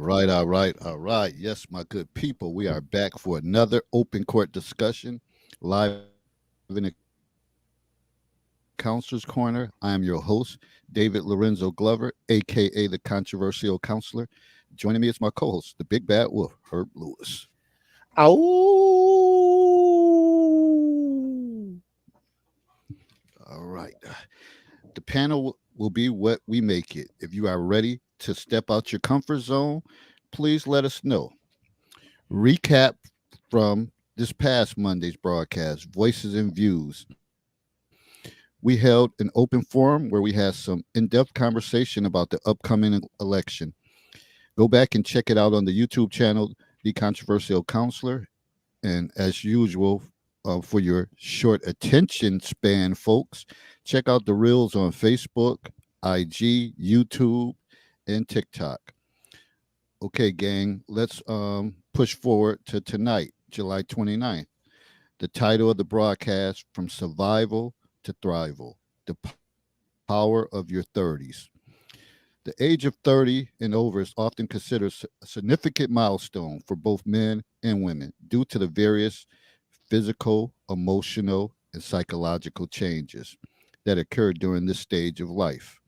All right. Yes, my good people, we are back for another open court discussion live in the Counselor's Corner. I am your host, David Lorenzo Glover, aka the Controversial Counselor. Joining me is my co host, the Big Bad Wolf, Herb Lewis. Oh, All right. The panel will be what we make it. If you are ready to step out your comfort zone, please let us know. Recap from this past Monday's broadcast, Voices and Views. We held an open forum where we had some in depth conversation about the upcoming election. Go back and check it out on the YouTube channel, The Controversial Counselor. And as usual, for your short attention span, folks, check out the reels on Facebook, IG, YouTube, and TikTok. Okay, gang, let's push forward to tonight, July 29th. The title of the broadcast, From Survival to Thrival, The Power of Your 30s. The age of 30 and over is often considered a significant milestone for both men and women due to the various physical, emotional, and psychological changes that occur during this stage of life.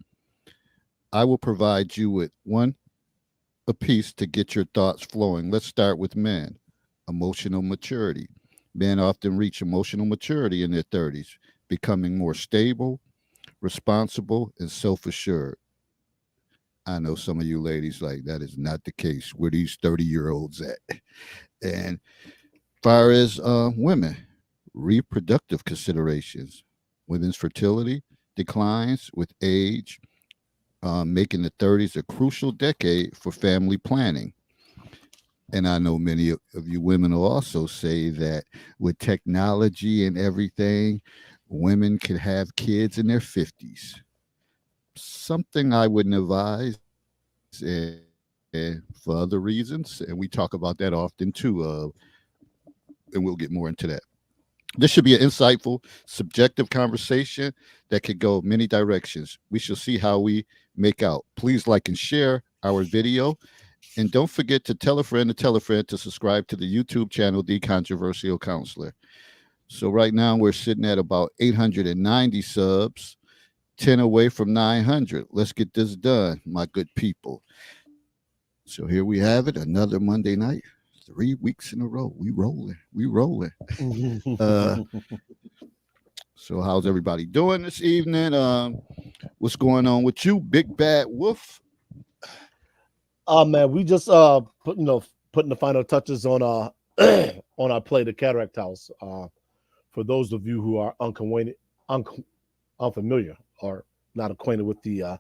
I will provide you with one apiece to get your thoughts flowing. Let's start with men. Emotional maturity. Men often reach emotional maturity in their 30s, becoming more stable, responsible, and self assured. I know some of you ladies like that is not the case. Where these 30-year-olds at? And far as women, reproductive considerations. Women's fertility declines with age, making the 30s a crucial decade for family planning. And I know many of you women will also say that with technology and everything, women can have kids in their 50s. Something I wouldn't advise, and for other reasons. And we talk about that often too, and we'll get more into that. This should be an insightful, subjective conversation that could go many directions. We shall see how we make out. Please like and share our video. And don't forget to tell a friend to subscribe to the YouTube channel, The Controversial Counselor. So right now we're sitting at about 890 subs, 10 away from 900. Let's get this done, my good people. So here we have it, another Monday night, 3 weeks in a row. We rolling. uh, so how's everybody doing this evening? What's going on with you, Big Bad Wolf? man, we just putting the final touches on on our play, the Cataract House. For those of you who are unfamiliar or not acquainted with the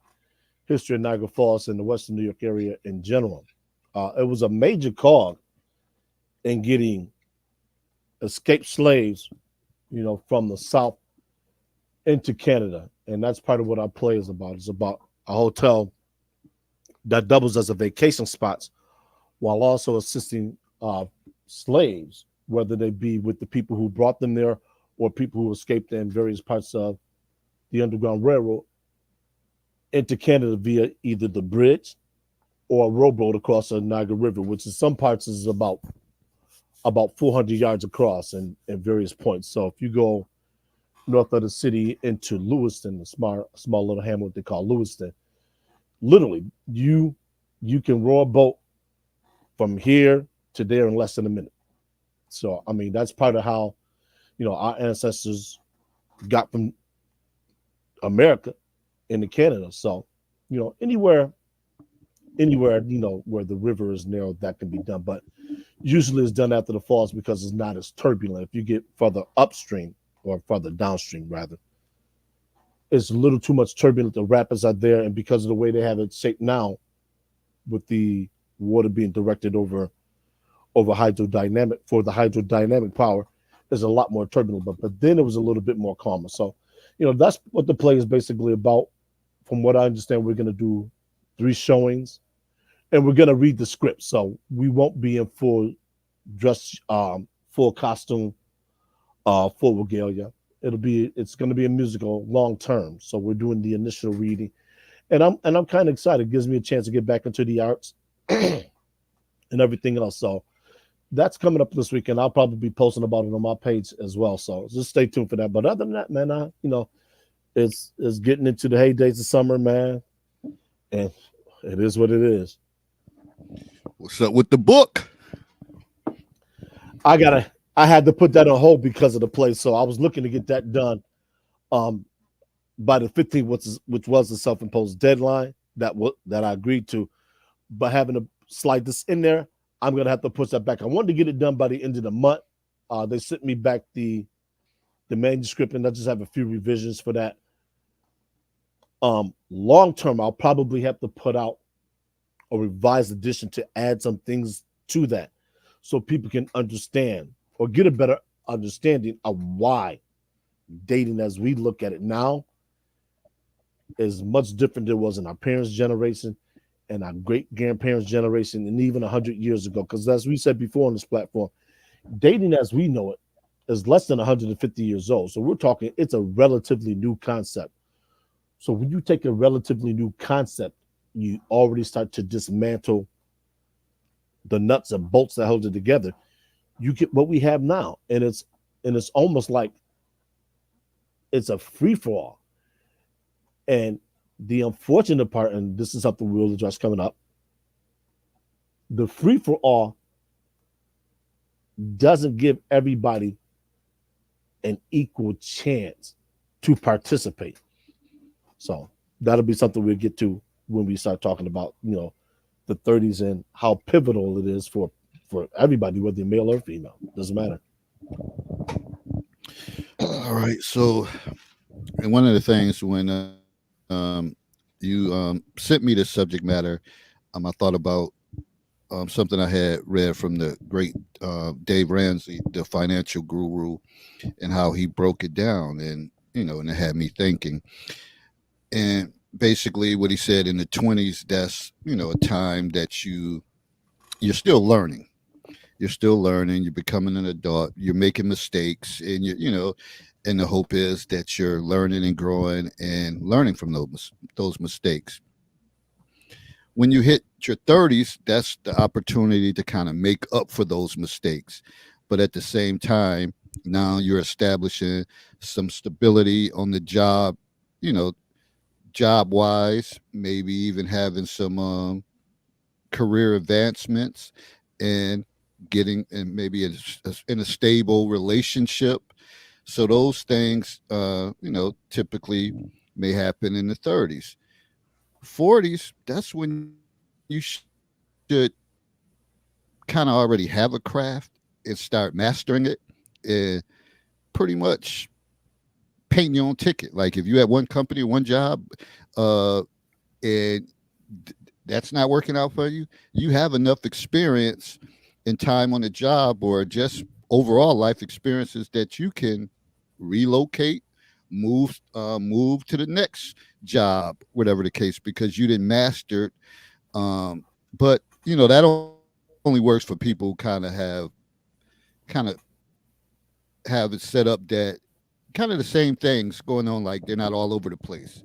history of Niagara Falls and the Western New York area in general, it was a major cog in getting escaped slaves, from the South into Canada, and that's part of what our play is about. It's about a hotel that doubles as a vacation spot while also assisting slaves, whether they be with the people who brought them there or people who escaped in various parts of the Underground Railroad into Canada via either the bridge or a rowboat across the Niagara River, which in some parts is about 400 yards across in various points. So if you go north of the city into Lewiston, a small little hamlet they call Lewiston, literally you can row a boat from here to there in less than a minute. So I mean that's part of how our ancestors got from America into Canada. So anywhere where the river is narrow, that can be done, but usually it's done after the falls because it's not as turbulent. If you get further upstream or further downstream rather, it's a little too much turbulent. The rapids are there, and because of the way they have it shaped now, with the water being directed over hydrodynamic for the hydrodynamic power, is a lot more turbulent. But then it was a little bit more calmer. So, that's what the play is basically about. From what I understand, we're going to do 3 showings, and we're going to read the script. So we won't be in full dress, full costume, full regalia. It's going to be a musical long term. So we're doing the initial reading, and I'm kind of excited. It gives me a chance to get back into the arts. and everything else. So that's coming up this weekend. I'll probably be posting about it on my page as well. So just stay tuned for that. But other than that, man, it's getting into the heydays of summer, man, and it is what it is. What's up with the book? I had to put that on hold because of the play. So I was looking to get that done um by the 15th, which was the self-imposed deadline that I agreed to. But having to slide this in there, I'm gonna have to push that back. I wanted to get it done by the end of the month. They sent me back the manuscript, and I just have a few revisions for that. Long term, I'll probably have to put out a revised edition to add some things to that, so people can understand or get a better understanding of why dating, as we look at it now, is much different than it was in our parents' generation and our great grandparents' generation, and even 100 years ago. Because as we said before on this platform, dating as we know it is less than 150 years old. So we're talking it's a relatively new concept. So when you take a relatively new concept, you already start to dismantle the nuts and bolts that hold it together. You get what we have now, and it's almost like it's a free for all. And the unfortunate part, and this is something we'll address coming up, the free for all doesn't give everybody an equal chance to participate. So that'll be something we'll get to when we start talking about, the 30s and how pivotal it is for everybody, whether you're male or female. Doesn't matter. All right. So, and one of the things when you sent me this subject matter, I thought about something I had read from the great Dave Ramsey, the financial guru, and how he broke it down, and it had me thinking. And basically, what he said in the 20s, that's a time that you're still learning. You're still learning. You're becoming an adult. You're making mistakes, and and the hope is that you're learning and growing and learning from those mistakes. When you hit your 30s, that's the opportunity to kind of make up for those mistakes. But at the same time, now you're establishing some stability on the job, you know, job wise, maybe even having some career advancements and getting and maybe in a stable relationship. So those things, typically may happen in the 30s. 40s, that's when you should kind of already have a craft and start mastering it and pretty much painting your own ticket. Like if you had one company, one job, uh, and that's not working out for you, you have enough experience and time on the job or just overall life experiences that you can relocate, move to the next job, whatever the case, because you didn't master it. But that only works for people who kind of have it set up that kind of the same things going on, like they're not all over the place.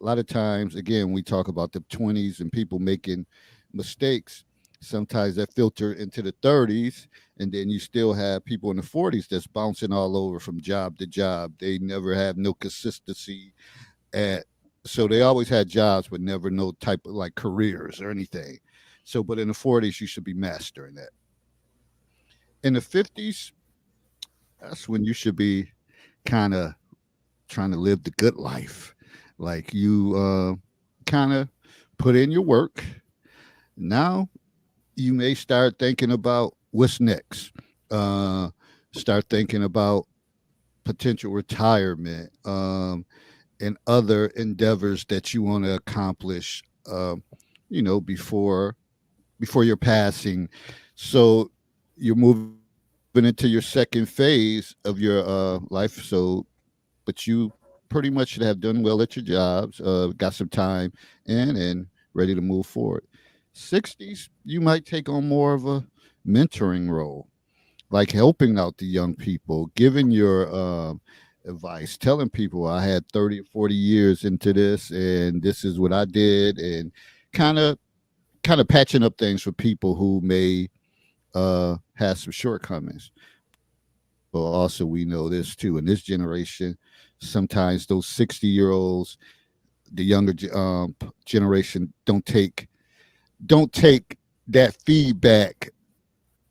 A lot of times, again, we talk about the 20s and people making mistakes. Sometimes that filter into the 30s, and then you still have people in the 40s that's bouncing all over from job to job. They never have no consistency at, so they always had jobs, but never no type of like careers or anything. So, but in the 40s, you should be mastering that. In the 50s, that's when you should be kind of trying to live the good life. Like you kind of put in your work. Now you may start thinking about what's next. Uh, Start thinking about potential retirement and other endeavors that you want to accomplish. Before your passing. So you're moving into your second phase of your life. So but you pretty much should have done well at your jobs, got some time in and ready to move forward. 60s, you might take on more of a mentoring role, like helping out the young people, giving your advice, telling people I had 30 or 40 years into this and this is what I did, and kind of kind of patching up things for people who may have some shortcomings. But also we know this too in this generation, sometimes those 60-year-olds, the younger generation don't take that feedback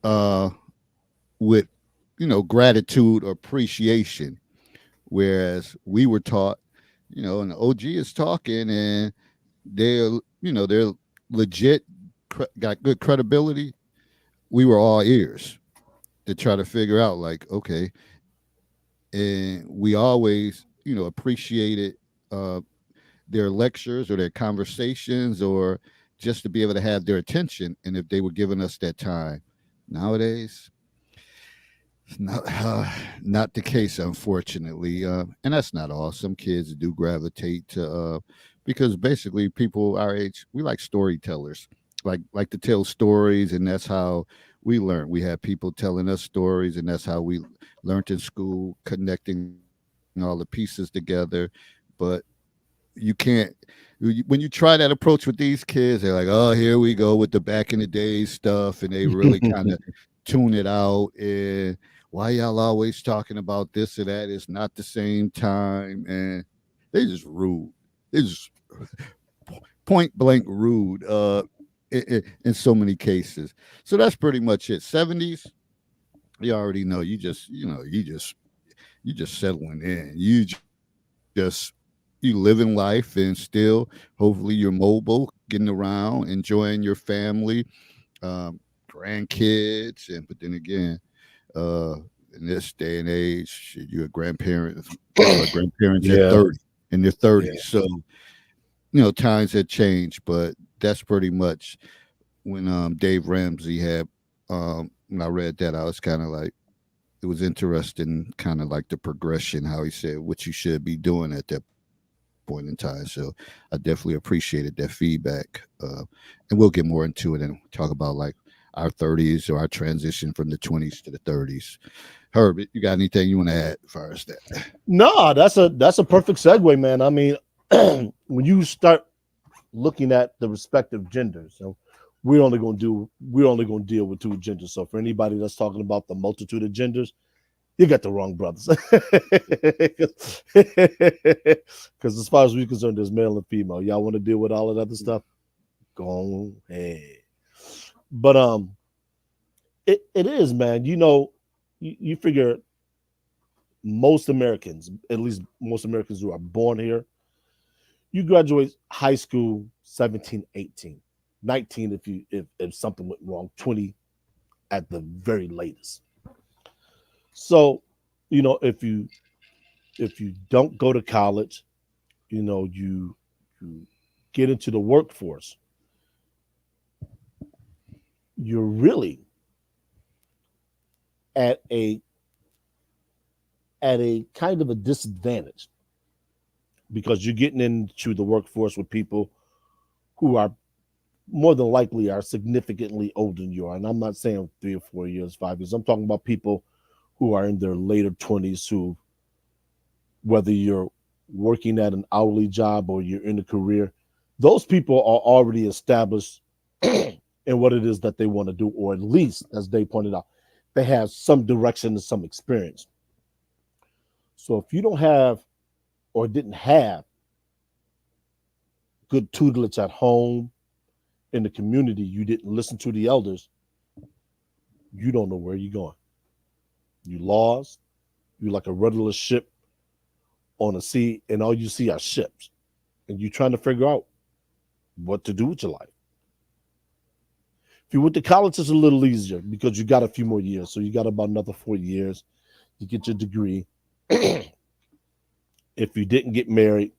uh with gratitude or appreciation, whereas we were taught, and the OG is talking, and they're they're legit, got good credibility. We were all ears to try to figure out, like, okay. And we always appreciated uh their lectures or their conversations, or just to be able to have their attention, and if they were giving us that time. Nowadays, it's not the case, unfortunately, and that's not all. Some kids do gravitate to, because basically people our age, we like storytellers, like to tell stories, and that's how we learn. We have people telling us stories, and that's how we learned in school, connecting all the pieces together. But you can't, when you try that approach with these kids, they're like, oh, here we go with the back in the days stuff, and they really kind of tune it out. And why y'all always talking about this or that? It's not the same time. And they just rude. They just point blank rude, in so many cases. So that's pretty much it. 70's, you already know, you just settling in. You living life, and still, hopefully, you're mobile, getting around, enjoying your family, um, grandkids, and but then again, uh, in this day and age, shit, you're a grandparent. People are grandparents at Yeah, 30, in their yeah. 30s. So times have changed, but that's pretty much when Dave Ramsey had. When I read that, I was kind of like, it was interesting, kind of like the progression, how he said what you should be doing at that point in time. So I definitely appreciated that feedback. And we'll get more into it and talk about like our 30's or our transition from the 20's to the 30's. Herb, you got anything you want to add as far as that? No, that's a perfect segue, man. I mean, when you start looking at the respective genders, so we're only gonna deal with two genders. So for anybody that's talking about the multitude of genders, you got the wrong brothers. Because as far as we're concerned, there's male and female. Y'all want to deal with all of that other stuff? Go ahead. But it is, man. You figure most Americans, at least most Americans who are born here, you graduate high school 17, 18, 19 if something went wrong, 20 at the very latest. So, if you don't go to college, you get into the workforce, you're really at a kind of a disadvantage because you're getting into the workforce with people who are more than likely are significantly older than you are. And I'm not saying 3 or 4 years, 5 years. I'm talking about people who are in their later 20s who, whether you're working at an hourly job or you're in a career, those people are already established in what it is that they want to do, or at least, as they pointed out, they have some direction and some experience. So if you don't have or didn't have good tutelage at home, in the community, you didn't listen to the elders, you don't know where you're going. You lost. You're like a rudderless ship on a sea, and all you see are ships. And you're trying to figure out what to do with your life. If you went to college, it's a little easier because you got a few more years. So you got about another 4 years. You get your degree. If you didn't get married,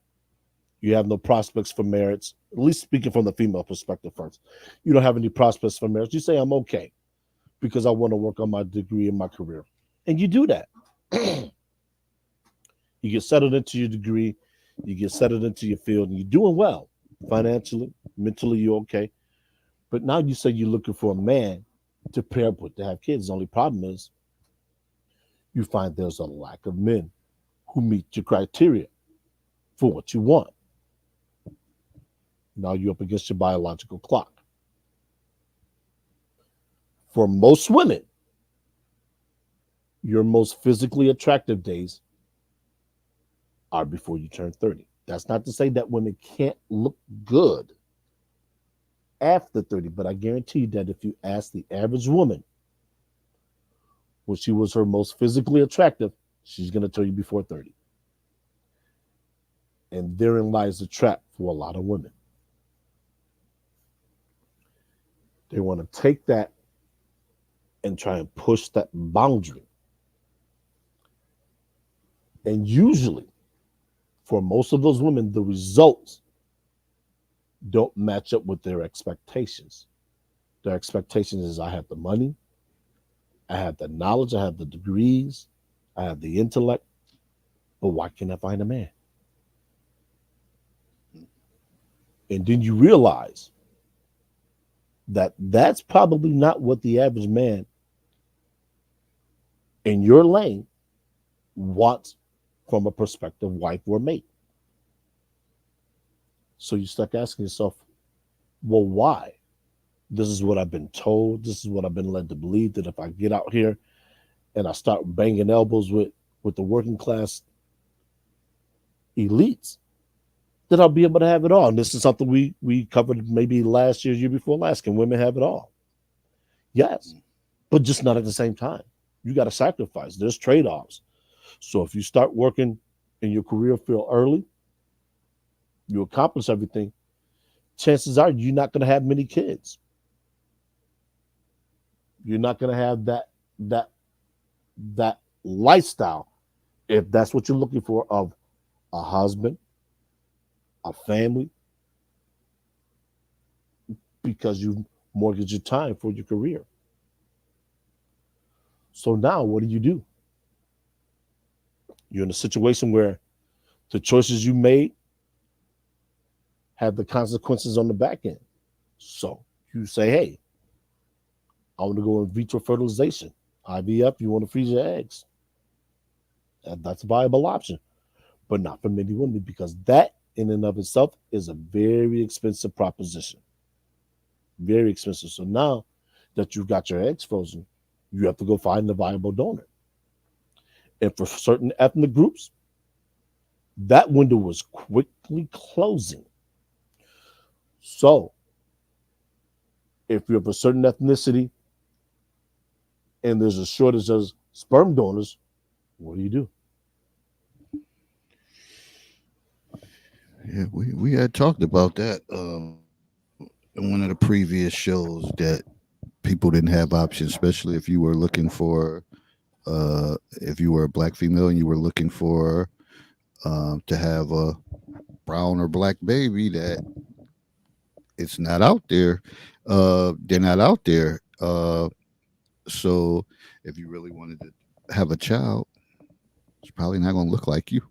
you have no prospects for marriage. At least speaking from the female perspective first. You don't have any prospects for marriage. You say, I'm okay because I want to work on my degree and my career. And you do that. You get settled into your degree, you get settled into your field, and you're doing well financially, mentally, you're okay. But now you say you're looking for a man to pair up with to have kids. The only problem is you find there's a lack of men who meet your criteria for what you want. Now you're up against your biological clock. For most women, your most physically attractive days are before you turn 30. That's not to say that women can't look good after 30, but I guarantee you that if you ask the average woman when she was her most physically attractive, she's going to tell you before 30. And therein lies the trap for a lot of women. They want to take that and try and push that boundary. And usually, for most of those women, the results don't match up with their expectations. Their expectations is I have the money, I have the knowledge, I have the degrees, I have the intellect, but why can't I find a man? And then you realize that that's probably not what the average man in your lane wants from a prospective wife or mate. So you start asking yourself, well, why? This is what I've been told. This is what I've been led to believe that if I get out here and I start banging elbows with the working class elites, that I'll be able to have it all. And this is something we covered maybe last year before last. Can women have it all? Yes, but just not at the same time. You got to sacrifice. There's trade offs. So if you start working in your career field early, you accomplish everything. Chances are you're not going to have many kids. You're not going to have that that lifestyle if that's what you're looking for of a husband, a family, because you mortgage your time for your career. So now what do? You're in a situation where the choices you made have the consequences on the back end. So you say, hey, I want to go in vitro fertilization. IVF, you want to freeze your eggs. That's a viable option, but not for many women because that in and of itself is a very expensive proposition. Very expensive. So now that you've got your eggs frozen, you have to go find a viable donor. And for certain ethnic groups, that window was quickly closing. So if you're of a certain ethnicity and there's a shortage of sperm donors, what do? Yeah, we had talked about that in one of the previous shows that people didn't have options, especially if you were looking for if you were a black female and you were looking for to have a brown or black baby, that it's not out there. They're not out there. So if you really wanted to have a child, it's probably not going to look like you.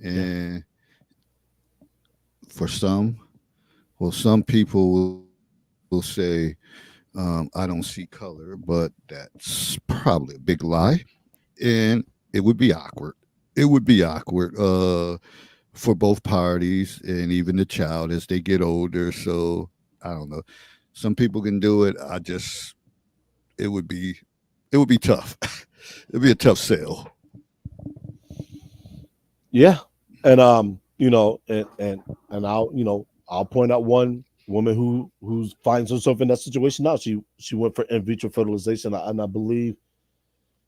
Yeah. And for some, well, some people will say, I don't see color, but that's probably a big lie. And it would be awkward. It would be awkward for both parties and even the child as they get older. So I don't know. Some people can do it. It would be, it would be tough. It'd be a tough sale. Yeah. And and I'll point out one woman who finds herself in that situation now. She went for in vitro fertilization, and I believe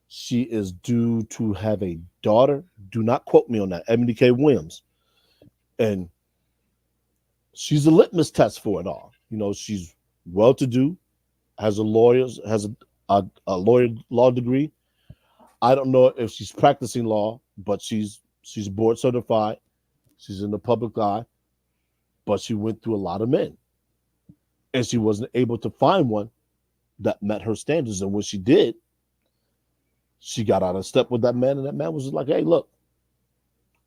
she is due to have a daughter. Do not quote me on that. Emily K. Williams, and she's a litmus test for it all. She's well to do, has a lawyer law degree. I don't know if she's practicing law, but she's board certified. She's in the public eye, but she went through a lot of men, and she wasn't able to find one that met her standards. And when she did, she got out of step with that man, and that man was just like, "Hey, look,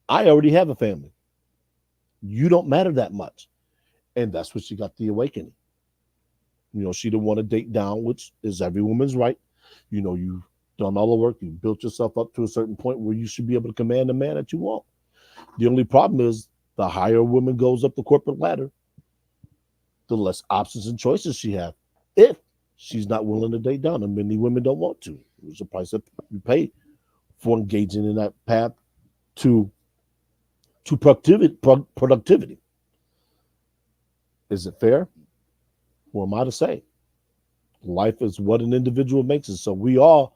I already have a family. You don't matter that much." And that's when she got the awakening. She didn't want to date down, which is every woman's right. You've done all the work, you built yourself up to a certain point where you should be able to command the man that you want. The only problem is the higher a woman goes up the corporate ladder, the less options and choices she has, if She's not willing to date down, and many women don't want to. It's the price that you pay for engaging in that path to productivity. Is it fair? Who am I to say? Life is what an individual makes it. So we all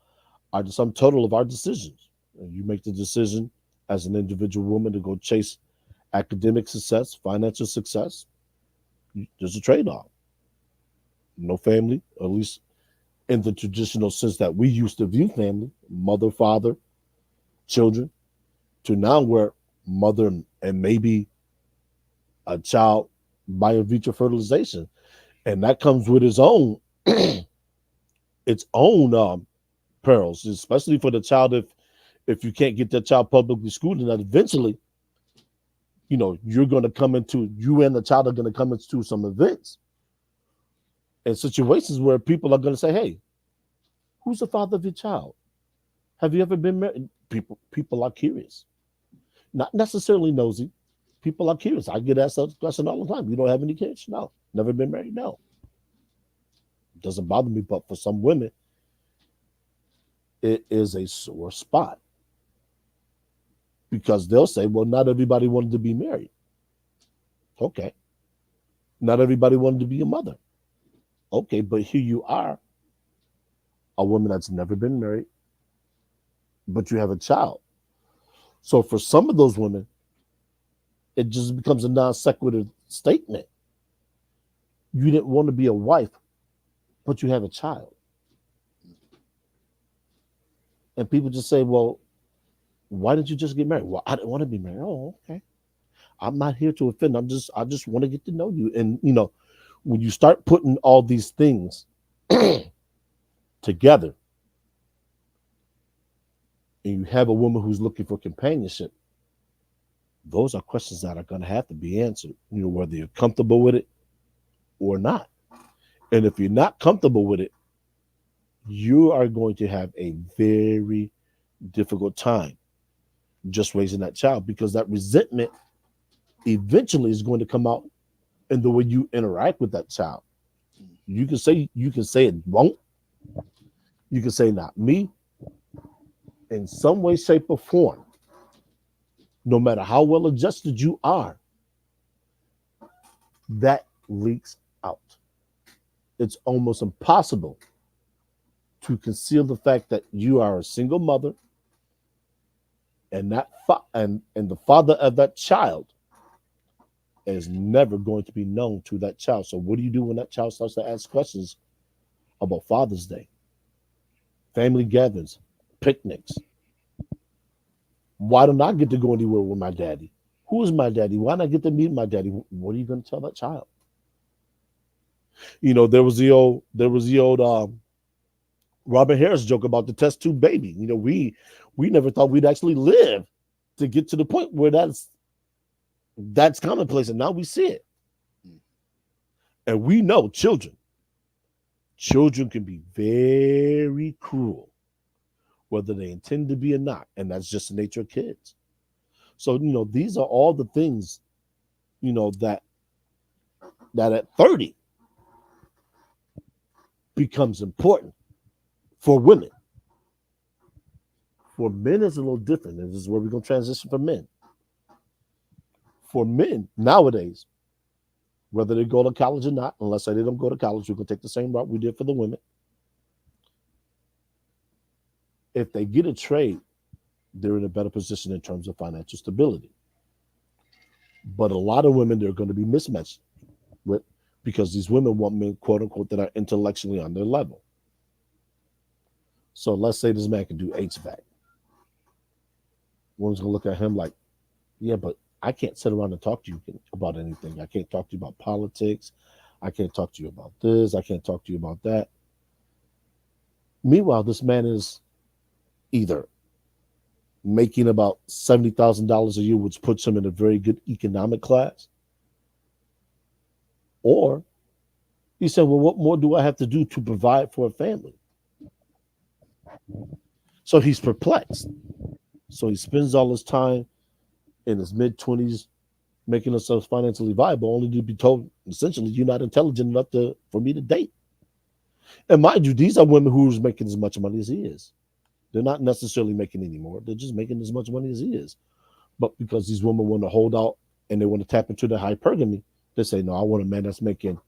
are the sum total of our decisions. And you make the decision as an individual woman to go chase academic success, financial success. There's a trade-off. No family, at least in the traditional sense that we used to view family, mother, father, children, to now where mother and maybe a child by in vitro fertilization, and that comes with its own perils, especially for the child. If you can't get that child publicly schooled, and that eventually, you're going to come into you and the child are going to come into some events and situations where people are going to say, "Hey, who's the father of your child? Have you ever been married?" People are curious, not necessarily nosy. People are curious. I get asked that question all the time. You don't have any kids? No. Never been married? No. It doesn't bother me, but for some women, it is a sore spot because they'll say, well, not everybody wanted to be married. Okay. Not everybody wanted to be a mother. Okay, but here you are, a woman that's never been married, but you have a child. So for some of those women, it just becomes a non sequitur statement. You didn't want to be a wife, but you have a child. And people just say, well, why didn't you just get married? Well, I didn't want to be married. Oh, okay. I'm not here to offend. I just want to get to know you. And when you start putting all these things together and you have a woman who's looking for companionship, those are questions that are going to have to be answered, whether you're comfortable with it or not. And if you're not comfortable with it, you are going to have a very difficult time just raising that child, because that resentment eventually is going to come out in the way you interact with that child. You can say it won't. You can say not me. In some way, shape, or form, no matter how well adjusted you are, that leaks out. It's almost impossible to conceal the fact that you are a single mother and and the father of that child is never going to be known to that child. So what do you do when that child starts to ask questions about Father's Day, family gatherings, picnics? Why don't I get to go anywhere with my daddy? Who is my daddy? Why not get to meet my daddy? What are you going to tell that child? There was the old Robert Harris joke about the test tube baby. We never thought we'd actually live to get to the point where that's commonplace, and now we see it. And we know children can be very cruel, whether they intend to be or not, and that's just the nature of kids. So these are all the things that at 30 becomes important for women. For men, it's a little different, and this is where we're going to transition for men. For men nowadays, whether they go to college or not, unless they don't go to college, we can take the same route we did for the women. If they get a trade, they're in a better position in terms of financial stability. But a lot of women, they're going to be mismatched with, because these women want men, quote unquote, that are intellectually on their level. So let's say this man can do HVAC. Woman's going to look at him like, yeah, but I can't sit around and talk to you about anything. I can't talk to you about politics. I can't talk to you about this. I can't talk to you about that. Meanwhile, this man is either making about $70,000 a year, which puts him in a very good economic class, or he said, well, what more do I have to do to provide for a family? So he's perplexed. So he spends all his time in his mid-20s making himself financially viable, only to be told, essentially, you're not intelligent enough for me to date. And mind you, these are women who's making as much money as he is. They're not necessarily making any more. They're just making as much money as he is. But because these women want to hold out and they want to tap into the hypergamy, they say, no, I want a man that's making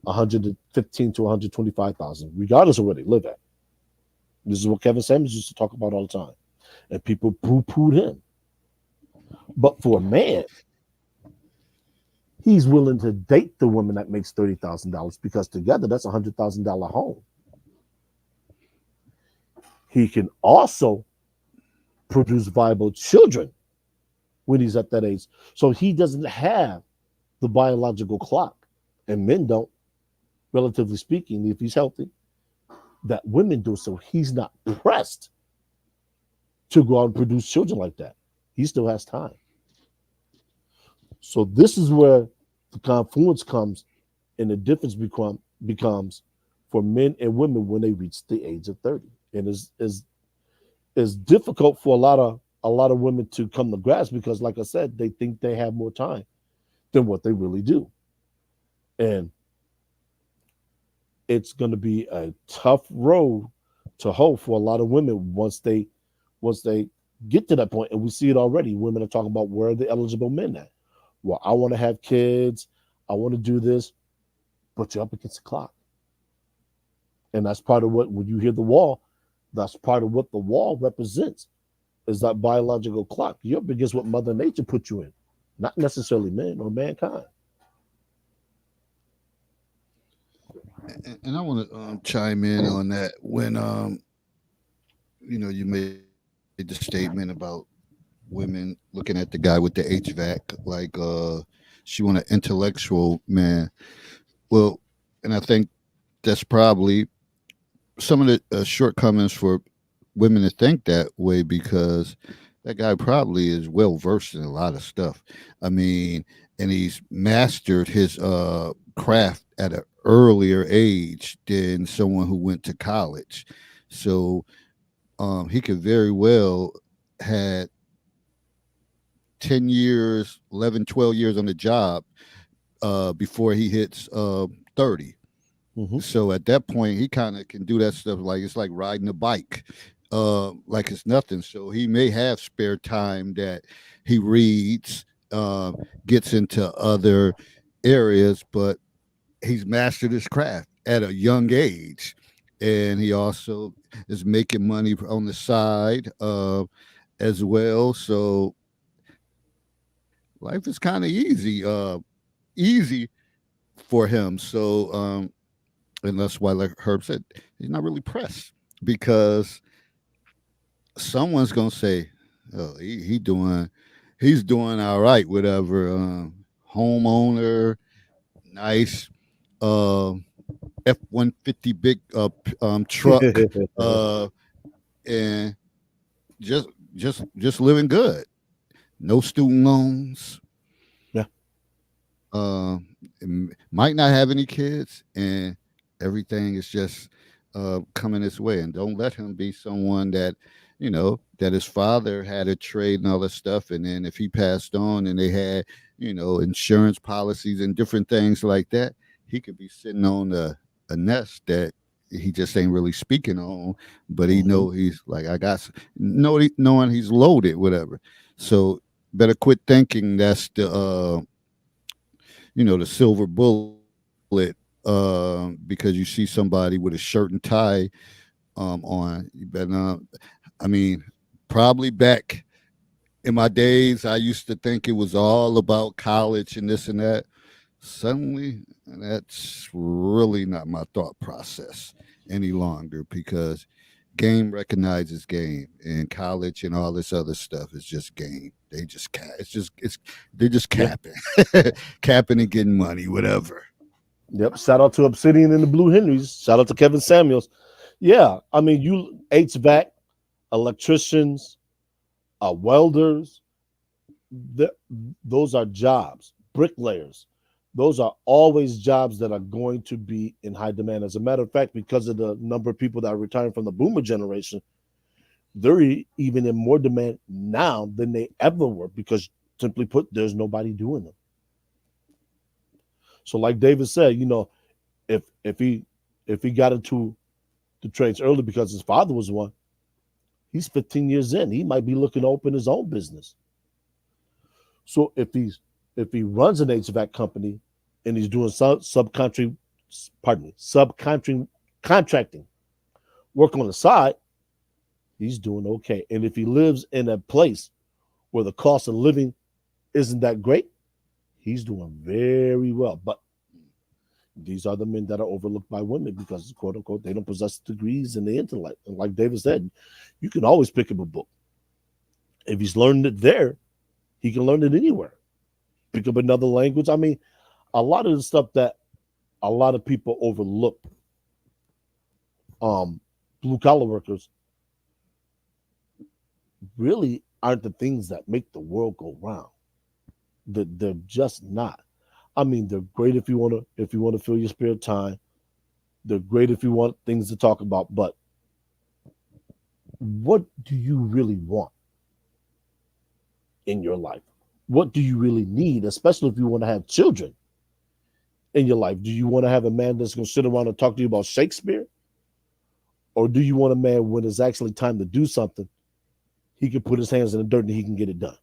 115 to 125,000, regardless of where they live at. This is what Kevin Samuels used to talk about all the time. And people poo-pooed him. But for a man, he's willing to date the woman that makes $30,000 because together that's $100,000 home. He can also produce viable children when he's at that age. So he doesn't have the biological clock, and men don't, relatively speaking, if he's healthy, that women do. So he's not pressed to go out and produce children like that. He still has time. So this is where the confluence comes and the difference becomes for men and women when they reach the age of 30. And is difficult for a lot of women to come to grasp because, like I said, they think they have more time than what they really do. And it's going to be a tough road to hoe for a lot of women once they get to that point. And we see it already. Women are talking about where are the eligible men at. Well, I want to have kids. I want to do this, but you're up against the clock. And that's part of what, when you hear the wall, that's part of what the wall represents is that biological clock. You're up against what Mother Nature put you in, not necessarily men or mankind. And I want to chime in on that when you made the statement about women looking at the guy with the HVAC like she want an intellectual man. Well, and I think that's probably some of the shortcomings for women to think that way because that guy probably is well versed in a lot of stuff. I mean, and he's mastered his craft at an earlier age than someone who went to college. So he could very well had 10 years, 11, 12 years on the job before he hits 30. Mm-hmm. So at that point, he kind of can do that stuff like it's like riding a bike, like it's nothing. So he may have spare time that he reads, uh, gets into other areas, but he's mastered his craft at a young age. And he also is making money on the side as well. So life is kind of easy for him. So and that's why, like Herb said, he's not really pressed because someone's gonna say, "Oh, he's doing all right, whatever." Homeowner, nice, uh, F-150 big truck, uh, and just just living good. No student loans. Yeah. uh, might not have any kids, and everything is just coming this way. And don't let him be someone that, that his father had a trade and all that stuff. And then if he passed on and they had, insurance policies and different things like that, he could be sitting on a nest that he just ain't really speaking on, but he Mm-hmm. know he's like, I got, knowing he's loaded, whatever. So better quit thinking that's the silver bullet because you see somebody with a shirt and tie on. You better not. I mean, probably back in my days, I used to think it was all about college and this and that. Suddenly, that's really not my thought process any longer because game recognizes game, and college and all this other stuff is just game. They just it's they're just Yeah. capping, capping and getting money, whatever. Yep. Shout out to Obsidian and the Blue Henrys. Shout out to Kevin Samuels. Yeah. I mean, you HVAC, electricians, welders, th- those are jobs. Bricklayers, those are always jobs that are going to be in high demand. As a matter of fact, because of the number of people that are retiring from the boomer generation, they're even in more demand now than they ever were because, simply put, there's nobody doing them. So, like David said, if he If he got into the trades early because his father was one, he's 15 years in. He might be looking to open his own business. So if he runs an HVAC company and he's doing subcontracting contracting work on the side, he's doing okay. And if he lives in a place where the cost of living isn't that great, he's doing very well. But these are the men that are overlooked by women because, quote unquote, they don't possess degrees in the intellect. And like David said, you can always pick up a book. If he's learned it there, he can learn it anywhere. Pick up another language. I mean, a lot of the stuff that a lot of people overlook, um, blue collar workers, really aren't the things that make the world go round. They're just not. I mean, they're great if you want to fill your spare time. They're great if you want things to talk about. But what do you really want in your life? What do you really need, especially if you want to have children in your life? Do you want to have a man that's going to sit around and talk to you about Shakespeare? Or do you want a man when it's actually time to do something, he can put his hands in the dirt and he can get it done?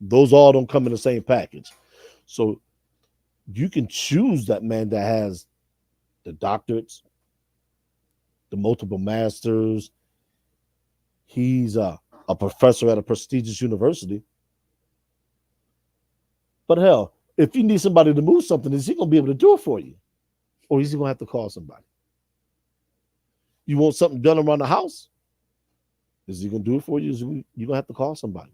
Those all don't come in the same package. So you can choose that man that has the doctorates, the multiple masters. He's a professor at a prestigious university. But hell, if you need somebody to move something, is he going to be able to do it for you? Or is he going to have to call somebody? You want something done around the house? Is he going to do it for you? You're going to have to call somebody.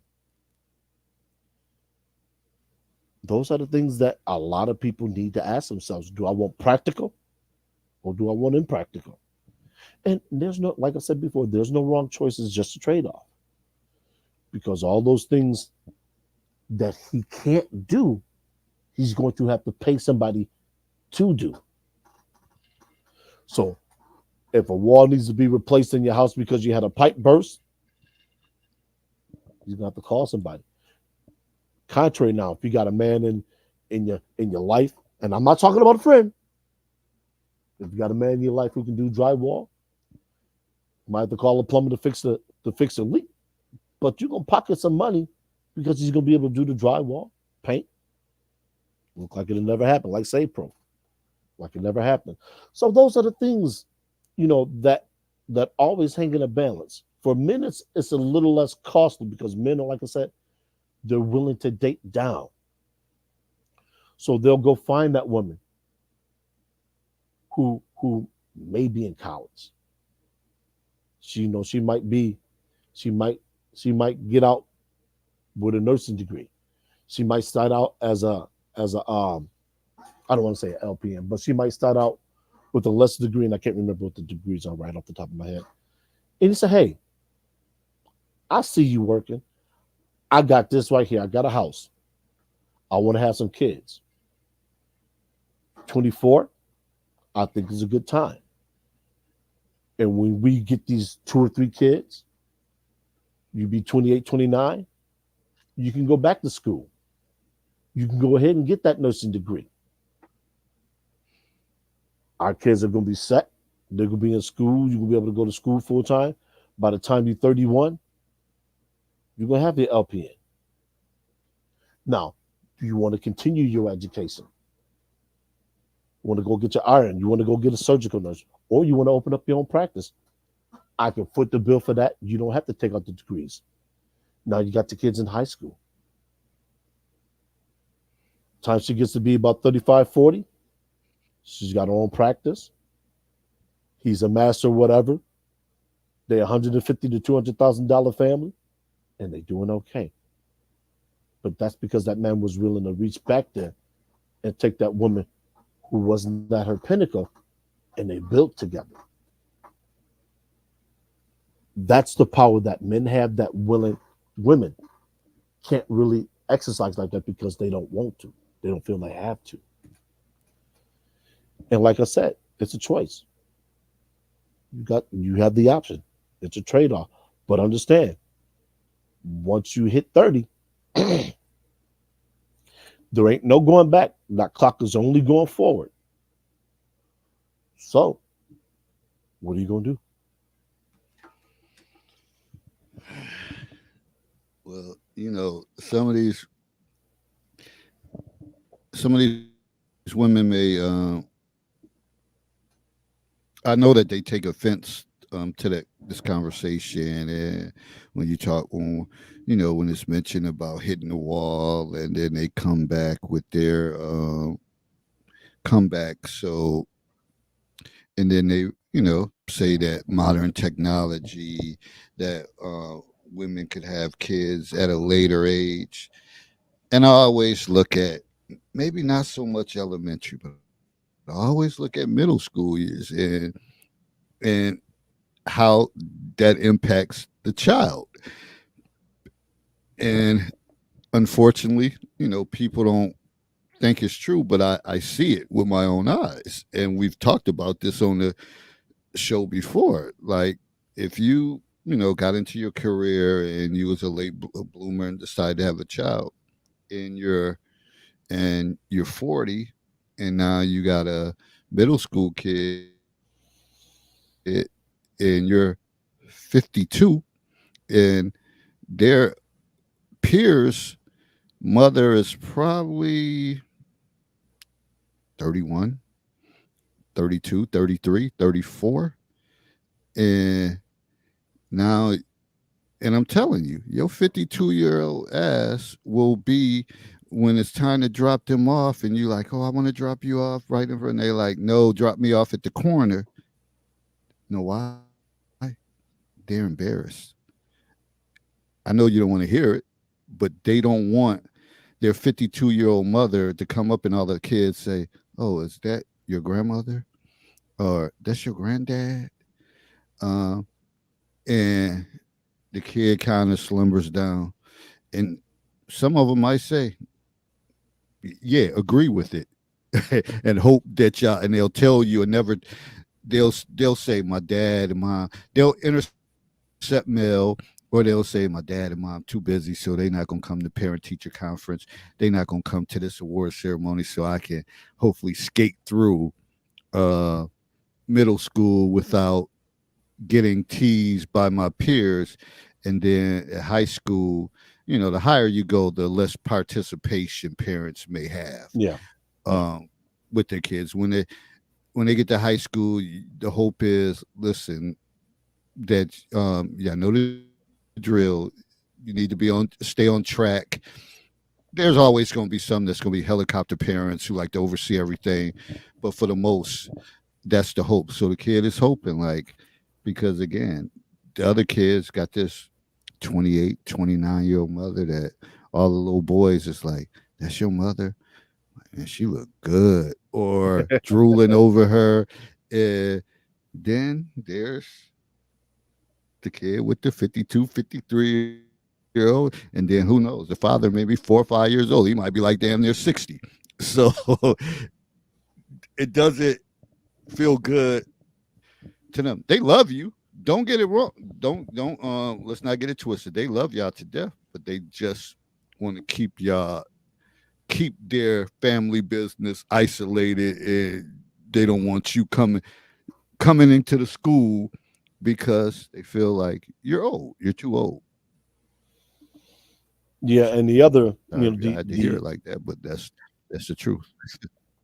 Those are the things that a lot of people need to ask themselves. Do I want practical or do I want impractical? And there's no, like I said before, there's no wrong choices, just a trade off. Because all those things that he can't do, he's going to have to pay somebody to do. So if a wall needs to be replaced in your house because you had a pipe burst, you're going to have to call somebody. Contrary now, if you got a man in your life, and I'm not talking about a friend, if you got a man in your life who can do drywall, you might have to call a plumber to fix the leak. But you're gonna pocket some money because he's gonna be able to do the drywall, paint. Look like it'll never happen, like Save Pro. Like it never happened. So those are the things, that always hang in a balance. For men, it's a little less costly because men are, like I said, they're willing to date down. So they'll go find that woman who may be in college. She might get out with a nursing degree. She might start out as a I don't want to say an LPN, but she might start out with a lesser degree, and I can't remember what the degrees are right off the top of my head. And he said, "Hey, I see you working. I got this right here. I got a house. I want to have some kids. 24, I think is a good time. And when we get these 2 or 3 kids, you be 28, 29, you can go back to school. You can go ahead and get that nursing degree. Our kids are going to be set. They're going to be in school. You're going to be able to go to school full time. By the time you're 31, you're going to have your LPN. Now, do you want to continue your education? You want to go get your RN? You want to go get a surgical nurse? Or you want to open up your own practice? I can foot the bill for that. You don't have to take out the degrees. Now you got the kids in high school. Time she gets to be about 35, 40, she's got her own practice. He's a master, whatever. They're $150,000 to $200,000 family, and they're doing okay. But that's because that man was willing to reach back there and take that woman who wasn't at her pinnacle, and they built together. That's the power that men have that women can't really exercise like that because they don't want to. They don't feel they have to. And like I said, it's a choice. You have the option. It's a trade-off. But understand, once you hit 30, there ain't no going back. That clock is only going forward. So, what are you gonna do? Well, some of these women may I know that they take offense to this conversation, and when you talk when it's mentioned about hitting the wall, and then they come back with their comeback. So, and then they say that modern technology, that women could have kids at a later age. And I always look at, maybe not so much elementary, but I always look at middle school years, and how that impacts the child. And unfortunately, people don't think it's true, but I see it with my own eyes. And we've talked about this on the show before. Like, if got into your career and you was a late bloomer and decided to have a child, and you're 40, and now you got a middle school kid, and you're 52, and their peers mother is probably 31, 32, 33, 34, and now, and I'm telling you, your 52-year-old ass will be, when it's time to drop them off, and you like, oh, I want to drop you off right in front. And they like, no, drop me off at the corner. You know why? They're embarrassed. I know you don't want to hear it, but they don't want their 52-year-old mother to come up and all the kids say, oh, is that your grandmother? Or that's your granddad? Um, and the kid kind of slumbers down. And some of them might say, yeah, agree with it. And hope that y'all, and they'll tell you, and never, they'll say my dad and mom, they'll intercept mail, or they'll say my dad and mom too busy, so they're not gonna come to parent teacher conference. They're not gonna come to this award ceremony, so I can hopefully skate through uh middle school without getting teased by my peers. And then at high school, the higher you go, the less participation parents may have Yeah, um, with their kids. When they get to high school, the hope is, listen, that yeah, I know the drill. You need to stay on track. There's always going to be some that's going to be helicopter parents who like to oversee everything, but for the most, that's the hope. So the kid is hoping, like, because again, the other kids got this 28, 29-year-old mother that all the little boys is like, that's your mother? And she look good. Or drooling over her. And then there's the kid with the 52, 53-year-old. And then who knows? The father may be 4 or 5 years old. He might be like damn near 60. So it doesn't feel good to them. They love you. Don't get it wrong. Don't let's not get it twisted. They love y'all to death, but they just want to keep their family business isolated, and they don't want you coming into the school because they feel like you're old. You're too old. yeah, and the other, Sorry if y'all had to hear it like that, but that's the truth.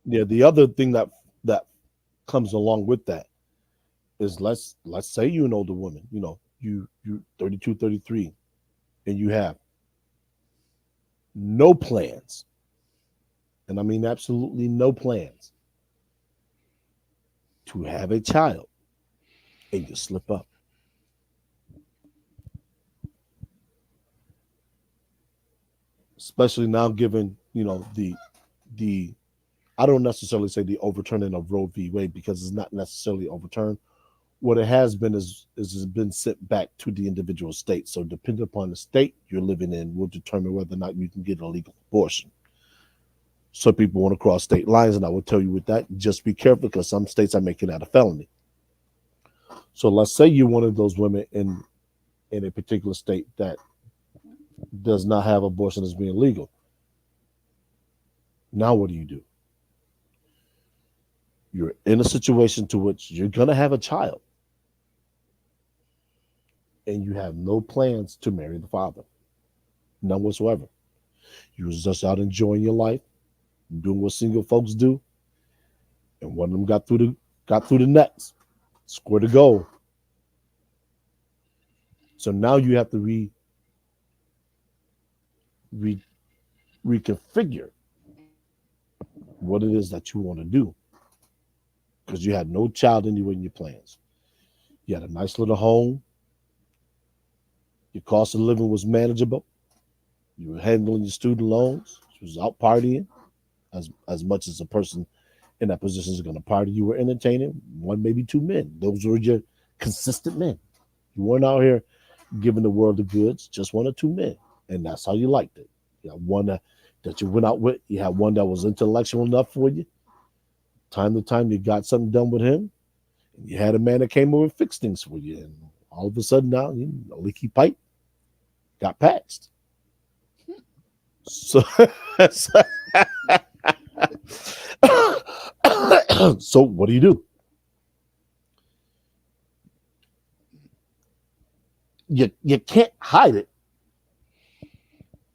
yeah, the other thing that comes along with that is, let's say you're an older woman, you 32, 33, and you have no plans, and I mean absolutely no plans to have a child, and you slip up. Especially now, given the I don't necessarily say the overturning of Roe v. Wade, because it's not necessarily overturned. What it has been is it's been sent back to the individual state. So depending upon the state you're living in will determine whether or not you can get a legal abortion. Some people want to cross state lines, and I will tell you with that, just be careful, because some states are making that a felony. So let's say you're one of those women in a particular state that does not have abortion as being legal. Now what do? You're in a situation to which you're gonna have a child, and you have no plans to marry the father, none whatsoever. You was just out enjoying your life, doing what single folks do, and one of them got through the nets, scored a goal. So now you have to re reconfigure what it is that you want to do because you had no child anywhere in your plans. You had a nice little home. Your cost of living was manageable. You were handling your student loans. You was out partying as much as a person in that position is going to party. You were entertaining one, maybe two men. Those were your consistent men. You weren't out here giving the world the goods, just one or two men. And that's how you liked it. You had one that you went out with. You had one that was intellectual enough for you. Time to time, you got something done with him. And you had a man that came over and fixed things for you. And all of a sudden now, a leaky pipe got patched. So, so what do? You can't hide it.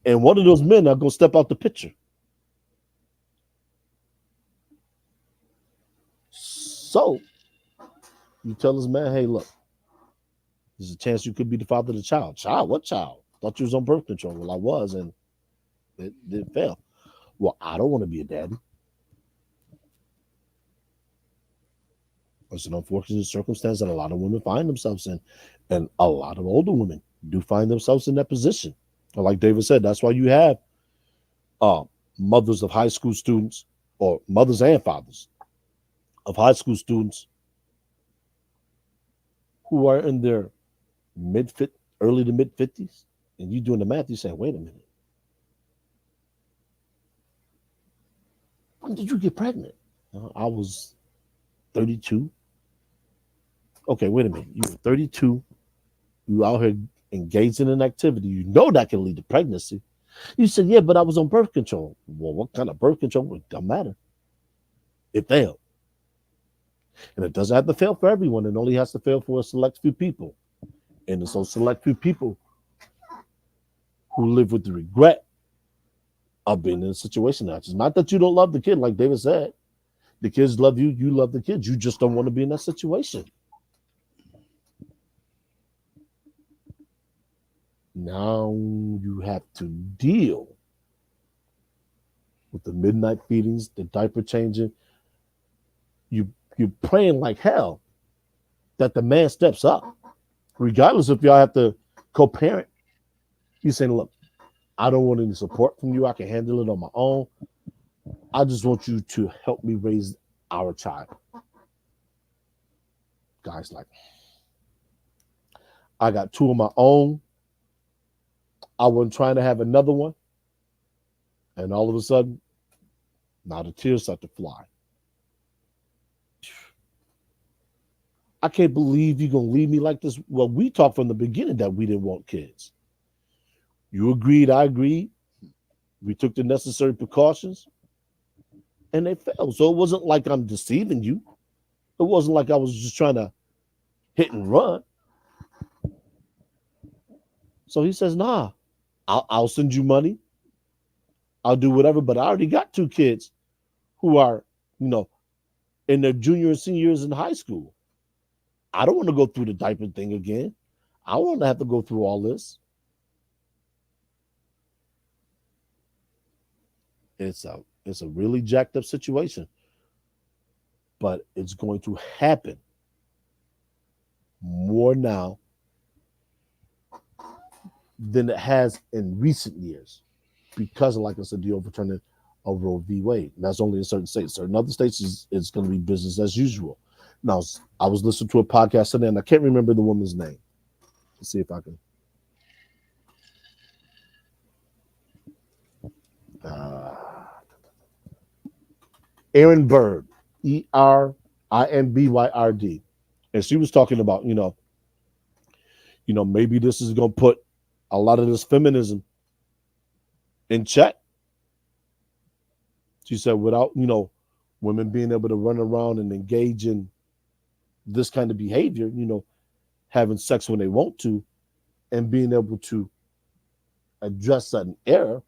And one of those men are going to step out the picture. So you tell this man, hey, look, there's a chance you could be the father of the child. Child? What child? Thought you was on birth control. Well, I was, and it failed. Well, I don't want to be a daddy. It's an unfortunate circumstance that a lot of women find themselves in, and a lot of older women do find themselves in that position. And like David said, that's why you have mothers of high school students, or mothers and fathers of high school students who are in their early to mid 50s, and you doing the math, you saying, wait a minute, when did you get pregnant? I was 32. Okay, wait a minute. You were 32. You out here engaged in an activity. You know that can lead to pregnancy. You said, yeah, but I was on birth control. Well, what kind of birth control? It doesn't matter. It failed. And it doesn't have to fail for everyone. It only has to fail for a select few people. And it's those select few people who live with the regret of being in a situation like this. Not that you don't love the kid, like David said. The kids love you. You love the kids. You just don't want to be in that situation. Now you have to deal with the midnight feedings, the diaper changing. You're praying like hell that the man steps up, regardless if y'all have to co-parent. You're saying, look, I don't want any support from you. I can handle it on my own. I just want you to help me raise our child. Guy's like, I got two of my own. I wasn't trying to have another one. And all of a sudden, now the tears start to fly. I can't believe you're going to leave me like this. Well, we talked from the beginning that we didn't want kids. You agreed, I agreed. We took the necessary precautions, and they failed. So it wasn't like I'm deceiving you. It wasn't like I was just trying to hit and run. So he says, nah, I'll send you money. I'll do whatever, but I already got two kids who are, in their junior and senior years in high school. I don't want to go through the diaper thing again. I don't want to have to go through all this. It's a really jacked up situation, but it's going to happen more now than it has in recent years because of, like I said, the overturning of Roe v. Wade. And that's only in certain states. Certain other states, it's going to be business as usual. Now, I was listening to a podcast today, and I can't remember the woman's name. Let's see if I can. Erin Bird, Erinbyrd, and she was talking about, maybe this is going to put a lot of this feminism in check. She said, without Women being able to run around and engage in this kind of behavior, having sex when they want to, and being able to address an error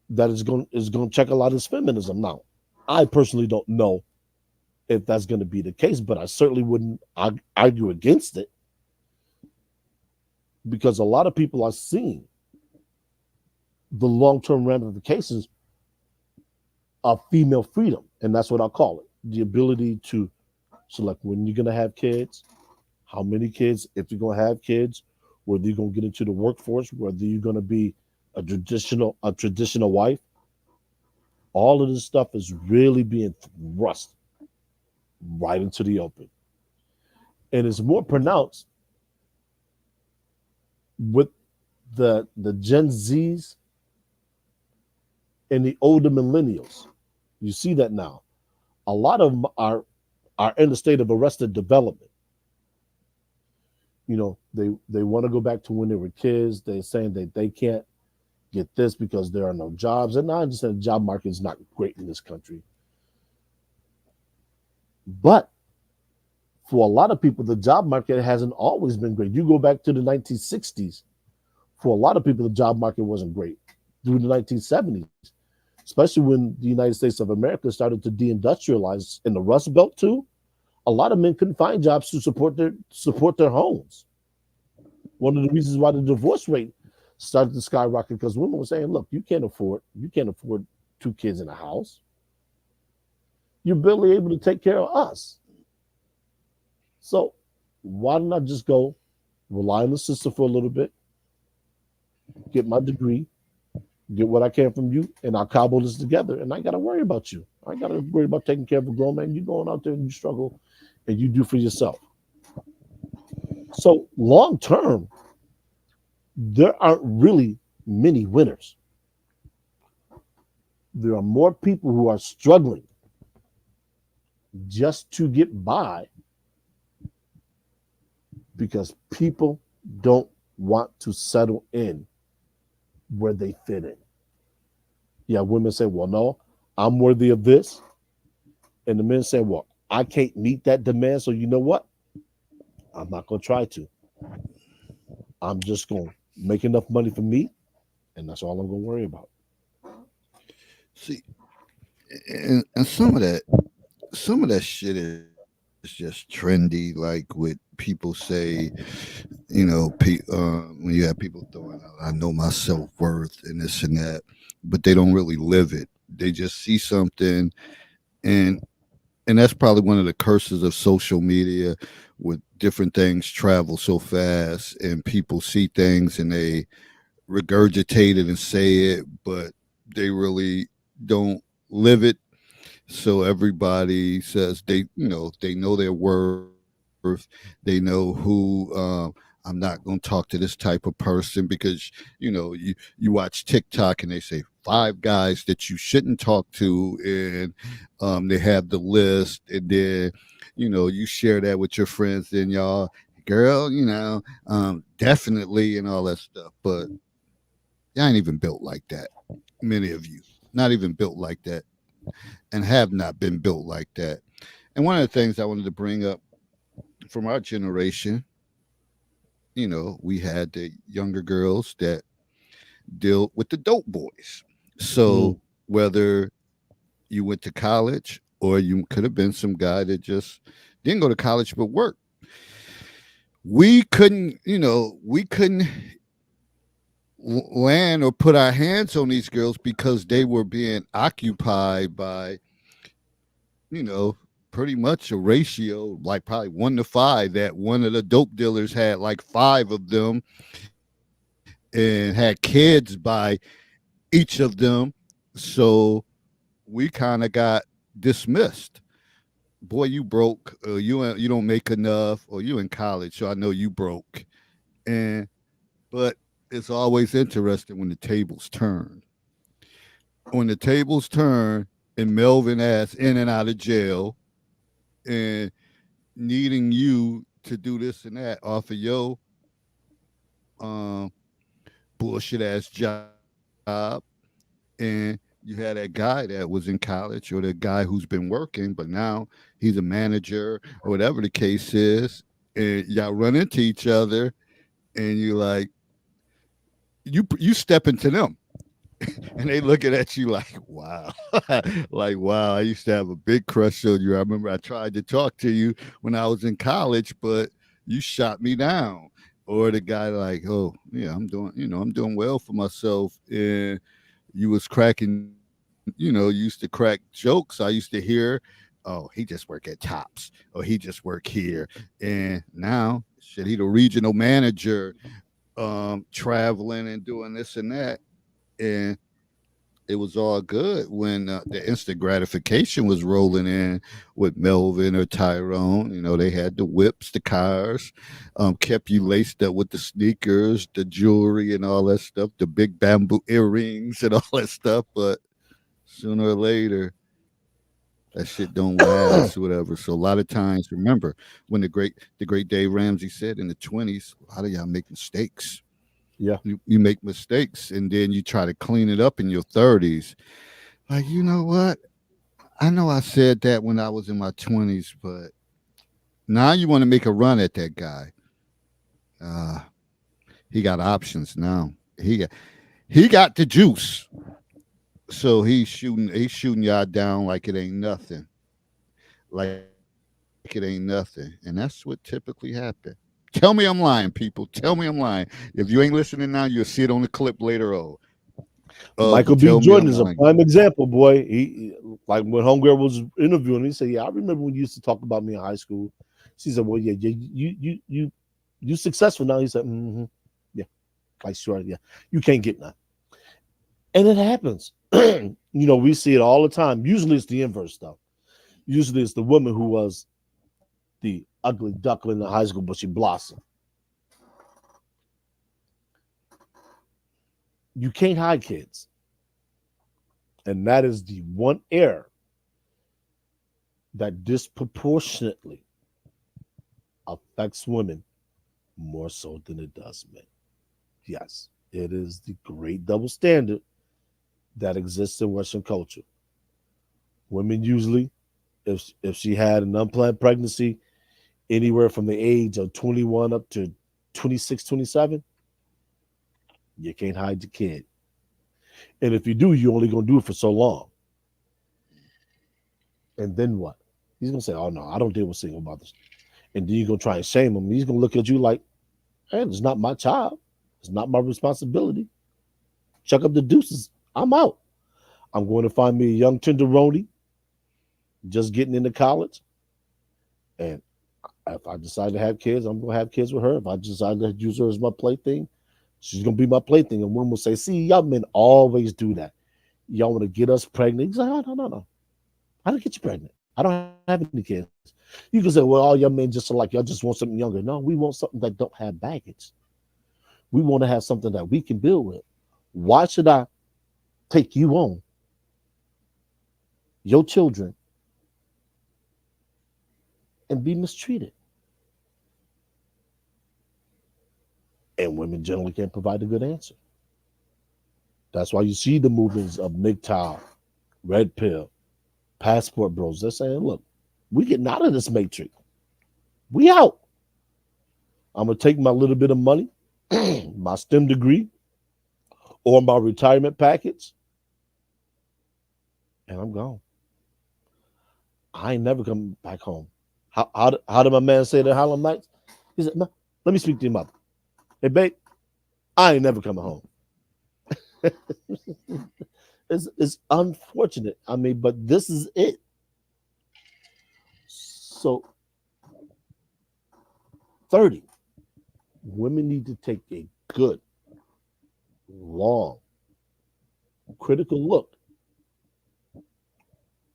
that is going to check a lot of this feminism. Now, I personally don't know if that's going to be the case, but I certainly wouldn't argue against it because a lot of people are seeing the long-term ramifications of female freedom, and that's what I call it: the ability to select when you're going to have kids, how many kids, if you're going to have kids, whether you're going to get into the workforce, whether you're going to be a traditional wife. All of this stuff is really being thrust right into the open, and it's more pronounced with the Gen Zs and the older millennials. You see that now. A lot of them are in the state of arrested development. They want to go back to when they were kids. They're saying that they can't get this because there are no jobs. And I understand the job market is not great in this country. But for a lot of people, the job market hasn't always been great. You go back to the 1960s, for a lot of people, the job market wasn't great. Through the 1970s, especially when the United States of America started to deindustrialize in the Rust Belt too, a lot of men couldn't find jobs to support their homes. One of the reasons why the divorce rate started to skyrocket because women were saying, "Look, you can't afford 2 kids in a house. You're barely able to take care of us. So why don't I just go rely on the sister for a little bit, get my degree, get what I can from you, and I'll cobble this together. And I got to worry about you. I got to worry about taking care of a grown man. You going out there and you struggle, and you do for yourself." So long term, there aren't really many winners. There are more people who are struggling just to get by because people don't want to settle in where they fit in. Yeah, women say, "Well, no, I'm worthy of this." And the men say, "Well, I can't meet that demand. So you know what? I'm not going to try to. I'm just going to make enough money for me. And that's all I'm going to worry about." See, and some of that shit is just trendy. Like with people say, when you have people throwing out, "I know my self worth" and this and that, but they don't really live it. They just see something, and and that's probably one of the curses of social media, with different things travel so fast, and people see things and they regurgitate it and say it, but they really don't live it. So everybody says they know their worth. They know I'm not going to talk to this type of person because you watch TikTok and they say 5 guys that you shouldn't talk to, and they have the list, and then you share that with your friends, and y'all, "Girl, definitely," and all that stuff. But y'all ain't even built like that. Many of you not even built like that, and have not been built like that. And one of the things I wanted to bring up from our generation, we had the younger girls that deal with the dope boys. Mm. So whether you went to college or you could have been some guy that just didn't go to college but worked, we couldn't land or put our hands on these girls because they were being occupied by pretty much a ratio like probably 1 to 5, that one of the dope dealers had like 5 of them and had kids by each of them. So we kind of got dismissed. "Boy, you broke, you don't make enough, or you in college, so I know you broke." And but it's always interesting when the tables turn. When the tables turn and Melvin ass in and out of jail and needing you to do this and that off of your um, bullshit ass job, and you had that guy that was in college or the guy who's been working, but now he's a manager or whatever the case is, and y'all run into each other, and you like you step into them, and they looking at you like, wow, like wow. I used to have a big crush on you. I remember I tried to talk to you when I was in college, but you shot me down. Or the guy like, oh yeah, I'm doing well for myself, and you was cracking, you used to crack jokes. I used to hear, oh, he just work at Tops, or he just work here, and now shit, he the regional manager, traveling and doing this and that, and it was all good when the instant gratification was rolling in with Melvin or Tyrone. You know, they had the whips, the cars, kept you laced up with the sneakers, the jewelry, and all that stuff, the big bamboo earrings and all that stuff. But sooner or later, that shit don't last, whatever. So a lot of times, remember when the great Dave Ramsey said in the 20s, a lot of y'all make mistakes. Yeah. You make mistakes, and then you try to clean it up in your 30s. Like, you know what? I know I said that when I was in my 20s, but now you want to make a run at that guy. Uh, he got options now. He got the juice. So he's shooting y'all down like it ain't nothing. Like it ain't nothing. And that's what typically happens. Tell me I'm lying, people. Tell me I'm lying. If you ain't listening now, you'll see it on the clip later on. But Michael tell B. me I'm Jordan is a lying. prime example, boy. He like when Homegirl was interviewing me, he said, "Yeah, I remember when you used to talk about me in high school." She said, "Well, yeah, you successful now." He said, "Yeah, like sure, yeah, you can't get none," and it happens. We see it all the time. Usually, it's the inverse stuff. Usually, it's the woman who was the ugly duckling in high school, but she blossomed. You can't hide kids, and that is the one error that disproportionately affects women more so than it does men. Yes, it is the great double standard that exists in Western culture. Women usually, if she had an unplanned pregnancy anywhere from the age of 21 up to 26, 27, you can't hide your kid. And if you do, you're only going to do it for so long. And then what? He's going to say, oh, no, I don't deal with single mothers. And then you're going to try and shame him. He's going to look at you like, hey, it's not my child. It's not my responsibility. Chuck up the deuces. I'm out. I'm going to find me a young tenderoni just getting into college. And if I decide to have kids, I'm going to have kids with her. If I decide to use her as my plaything, she's going to be my plaything. And women will say, see, y'all men always do that. Y'all want to get us pregnant. He's like, oh, no, no, no. I didn't get you pregnant. I don't have any kids. You can say, well, all young men just are like, y'all just want something younger. No, we want something that don't have baggage. We want to have something that we can build with. Why should I take you on, your children, and be mistreated? And women generally can't provide a good answer. That's why you see the movements of MGTOW, Red Pill, Passport Bros. They're saying, look, we getting out of this matrix. We out. I'm going to take my little bit of money, my STEM degree, or my retirement package, and I'm gone. I ain't never coming back home. How did my man say that Harlem Nights? He said, no, let me speak to your mother. Hey, babe, I ain't never coming home. It's unfortunate. I mean, but this is it. So 30, women need to take a good, long, critical look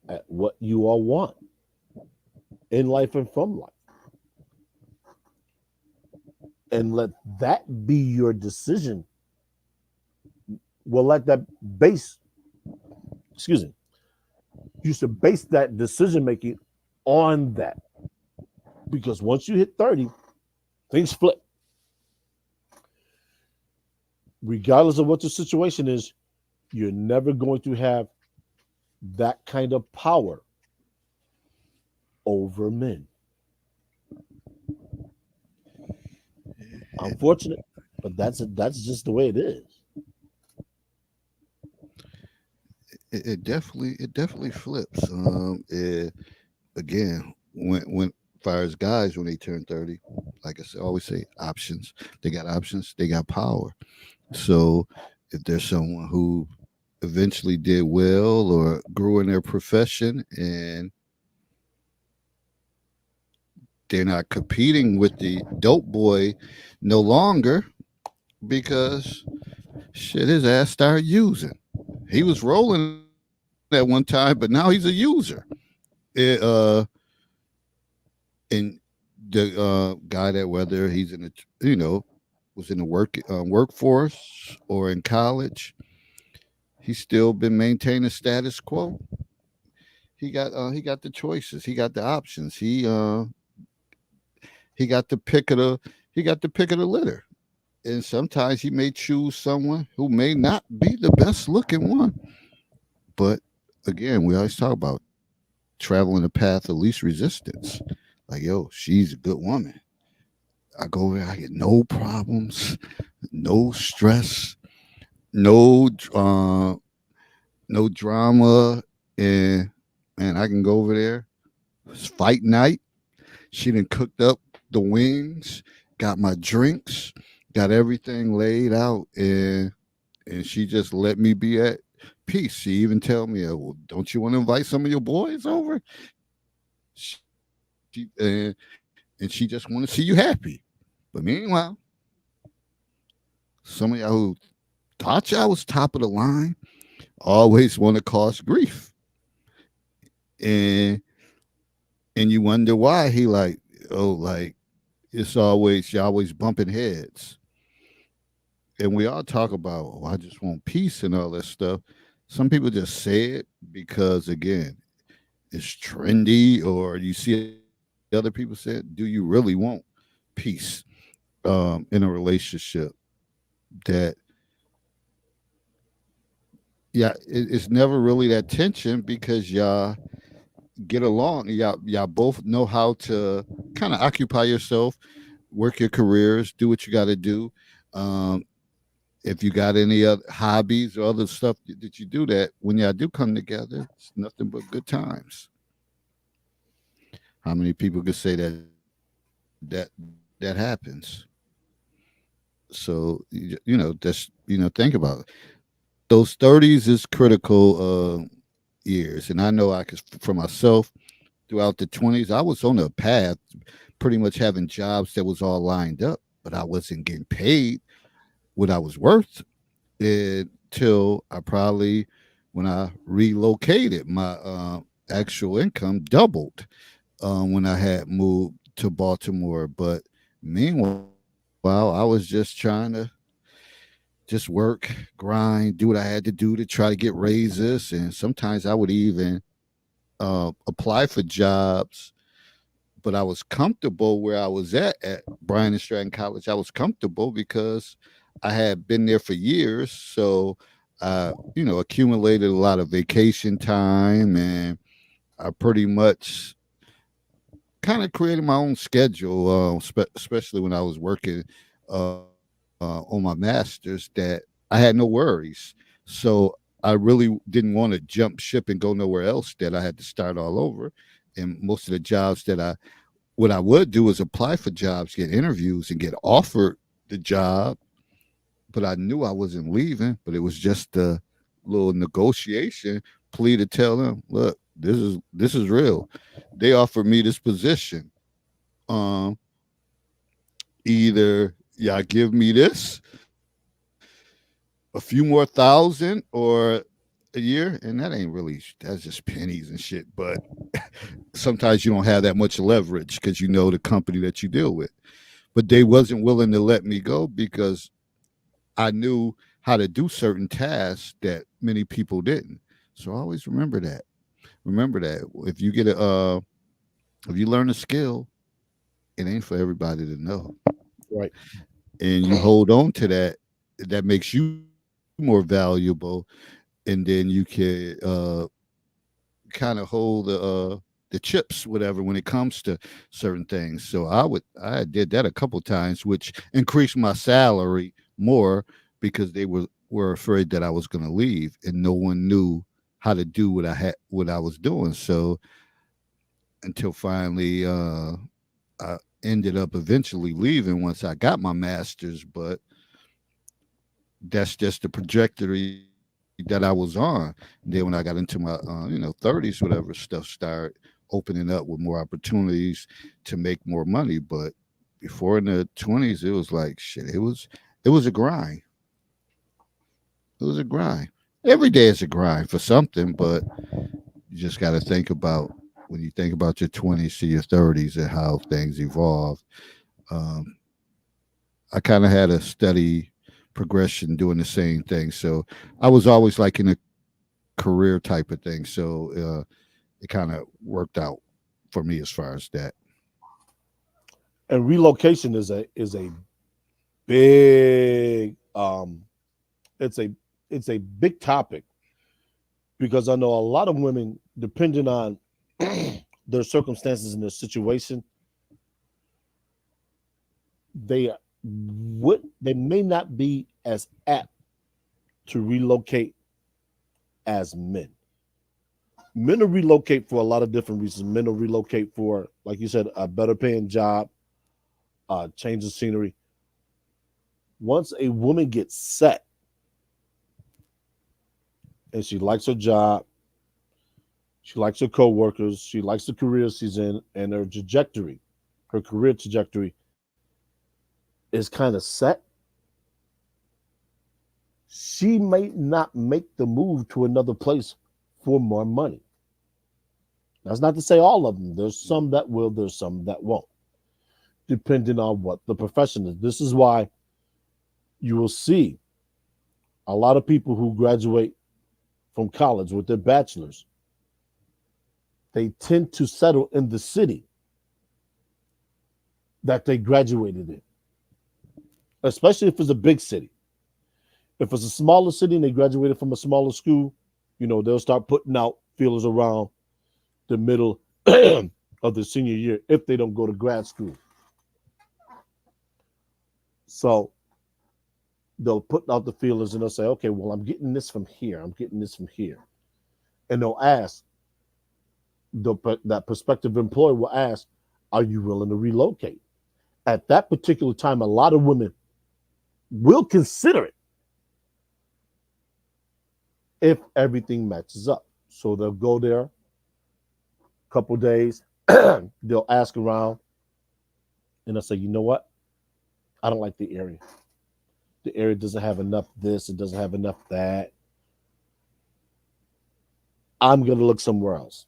at what you all want in life and from life. And let that be your decision. Well, let that base, excuse me, you should base that decision making on that. Because once you hit 30, things flip. Regardless of what the situation is, you're never going to have that kind of power over men. Unfortunate, but that's just the way it is. It definitely flips. Again, when far as guys when they turn 30, like I said, always say options. They got options. They got power. So if there's someone who eventually did well or grew in their profession and they're not competing with the dope boy no longer because shit his ass started using. He was rolling at one time, but now he's a user. It, and the guy that whether he's in the was in the workforce or in college, he's still been maintaining status quo. He got the choices. He got the options. He got the pick of the he got the pick of the litter. And sometimes he may choose someone who may not be the best looking one. But again, we always talk about traveling the path of least resistance. Like, yo, she's a good woman. I go there, I get no problems, no stress, no no drama, and man, I can go over there. It's fight night. She done cooked up the wings, got my drinks, got everything laid out, and she just let me be at peace. She even tell me, "Well, don't you want to invite some of your boys over?" And she just want to see you happy. But meanwhile, some of y'all who thought y'all was top of the line always want to cause grief, and you wonder why. He like, oh, like it's always you always bumping heads, and we all talk about, oh, I just want peace and all that stuff. Some people just say it because again, it's trendy, or you see other people say it. Do you really want peace in a relationship that yeah, it's never really that tension because y'all get along. Y'all both know how to kind of occupy yourself, work your careers, do what you got to do. Um, if you got any other hobbies or other stuff that you do, that when y'all do come together, it's nothing but good times. How many people could say that happens? So that's think about it. Those 30s is critical years, and I know I could for myself throughout the 20s. I was on a path, pretty much having jobs that was all lined up, but I wasn't getting paid what I was worth until I probably when I relocated, my actual income doubled when I had moved to Baltimore. But meanwhile, I was just trying to just work, grind, do what I had to do to try to get raises. And sometimes I would even apply for jobs, but I was comfortable where I was at Bryan and Stratton College. I was comfortable because I had been there for years. So I, accumulated a lot of vacation time, and I pretty much kind of created my own schedule, especially when I was working on my master's, that I had no worries. So I really didn't want to jump ship and go nowhere else, that I had to start all over. And most of the jobs what I would do is apply for jobs, get interviews, and get offered the job. But I knew I wasn't leaving, but it was just a little negotiation plea to tell them, look, this is real. They offered me this position. Um, Either y'all give me this, a few more thousand, or a year, and that ain't really that's just pennies and shit. But sometimes you don't have that much leverage because you know the company that you deal with. But they wasn't willing to let me go because I knew how to do certain tasks that many people didn't. So always remember that. Remember that if you get a if you learn a skill, it ain't for everybody to know, Right. and you hold on to that. That makes you more valuable, and then you can kind of hold the chips, whatever, when it comes to certain things. So I did that a couple times, which increased my salary more because they were afraid that I was going to leave, and no one knew how to do what I was doing. So until finally, I ended up eventually leaving once I got my master's, but that's just the trajectory that I was on. Then when I got into my 30's, whatever, stuff started opening up with more opportunities to make more money. But before in the 20's, it was like shit. It was a grind. It was a grind. Every day is a grind for something, but you just got to think about when you think about your 20's to your 30's and how things evolve. Um, I kind of had a steady progression doing the same thing. So I was always like in a career type of thing. So it kind of worked out for me as far as that. And relocation is a big it's a it's a big topic because I know a lot of women, depending on their circumstances and their situation, they they may not be as apt to relocate as men. Men will relocate for a lot of different reasons. Men will relocate for, like you said, a better paying job, change of scenery. Once a woman gets set and she likes her job, she likes her coworkers, she likes the career she's in, and her career trajectory is kind of set, she may not make the move to another place for more money. That's not to say all of them. There's some that will, there's some that won't, depending on what the profession is. This is why you will see a lot of people who graduate from college with their bachelor's, they tend to settle in the city that they graduated in, especially if it's a big city. If it's a smaller city and they graduated from a smaller school, they'll start putting out feelers around the middle of the senior year if they don't go to grad school. So they'll put out the feelers and they'll say, okay, well, I'm getting this from here. I'm getting this from here. And they'll ask, that prospective employer will ask, are you willing to relocate? At that particular time, a lot of women will consider it if everything matches up. So they'll go there a couple days, they'll ask around, and they'll say, you know what? I don't like the area. The area doesn't have enough this, it doesn't have enough that. I'm going to look somewhere else.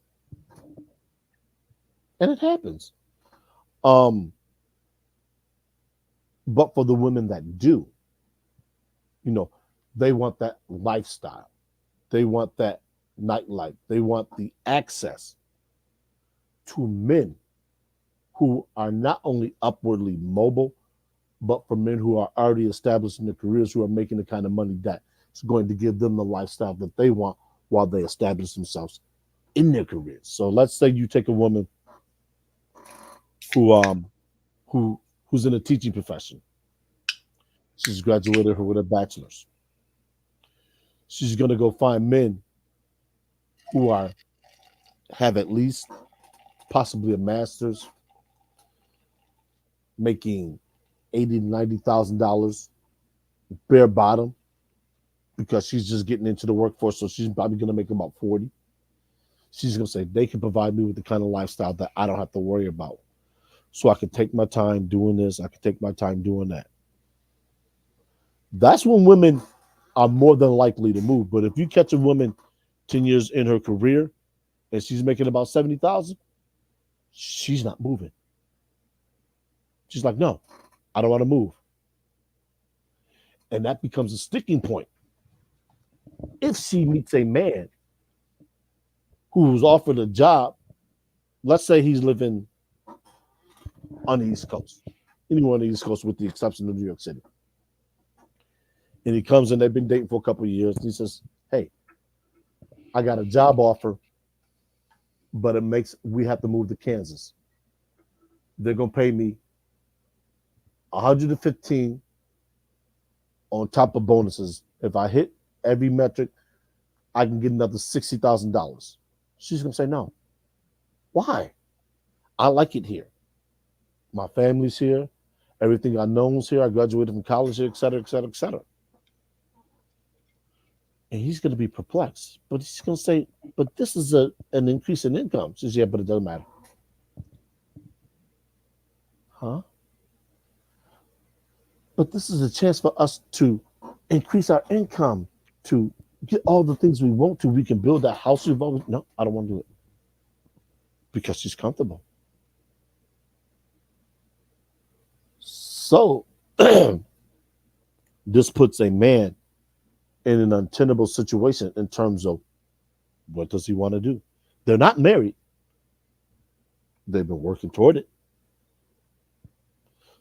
And it happens. Um, but for the women that do, you know, they want that lifestyle. They want that nightlife. They want the access to men who are not only upwardly mobile, but for men who are already established in their careers, who are making the kind of money that's going to give them the lifestyle that they want while they establish themselves in their careers. So let's say you take a woman who who's in a teaching profession. She's graduated with a bachelor's. She's going to go find men who are have at least possibly a master's, making $80,000 to $90,000 bare bottom, because she's just getting into the workforce. So she's probably going to make about 40. She's going to say they can provide me with the kind of lifestyle that I don't have to worry about. So I can take my time doing this. I can take my time doing that. That's when women are more than likely to move. But if you catch a woman 10 years in her career and she's making about 70,000, she's not moving. She's like, no, I don't want to move. And that becomes a sticking point. If she meets a man who's offered a job, let's say he's living on the East Coast, anywhere on the East Coast with the exception of New York City. And he comes in, they've been dating for a couple of years, and he says, hey, I got a job offer but it makes we have to move to Kansas. They're gonna pay me 115 on top of bonuses. If I hit every metric, I can get another $60,000. She's gonna say no. Why? I like it here. My family's here. Everything I know is here. I graduated from college here, et cetera, et cetera, et cetera. And he's going to be perplexed. But he's going to say, but this is an increase in income. She says, yeah, but it doesn't matter. Huh? But this is a chance for us to increase our income, to get all the things we want to. We can build that house we've always. No, I don't want to do it because she's comfortable. So this puts a man in an untenable situation in terms of what does he want to do? They're not married. They've been working toward it.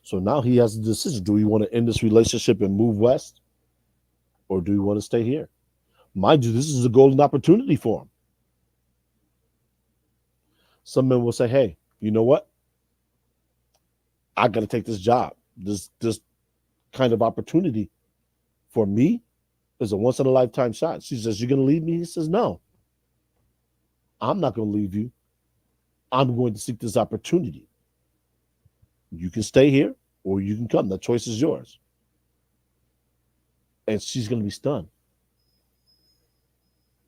So now he has a decision. Do we want to end this relationship and move west? Or do we want to stay here? Mind you, this is a golden opportunity for him. Some men will say, hey, you know what? I got to take this job. This kind of opportunity for me is a once in a lifetime shot. She says, you're going to leave me? He says, no, I'm not going to leave you. I'm going to seek this opportunity. You can stay here or you can come. The choice is yours. And she's going to be stunned.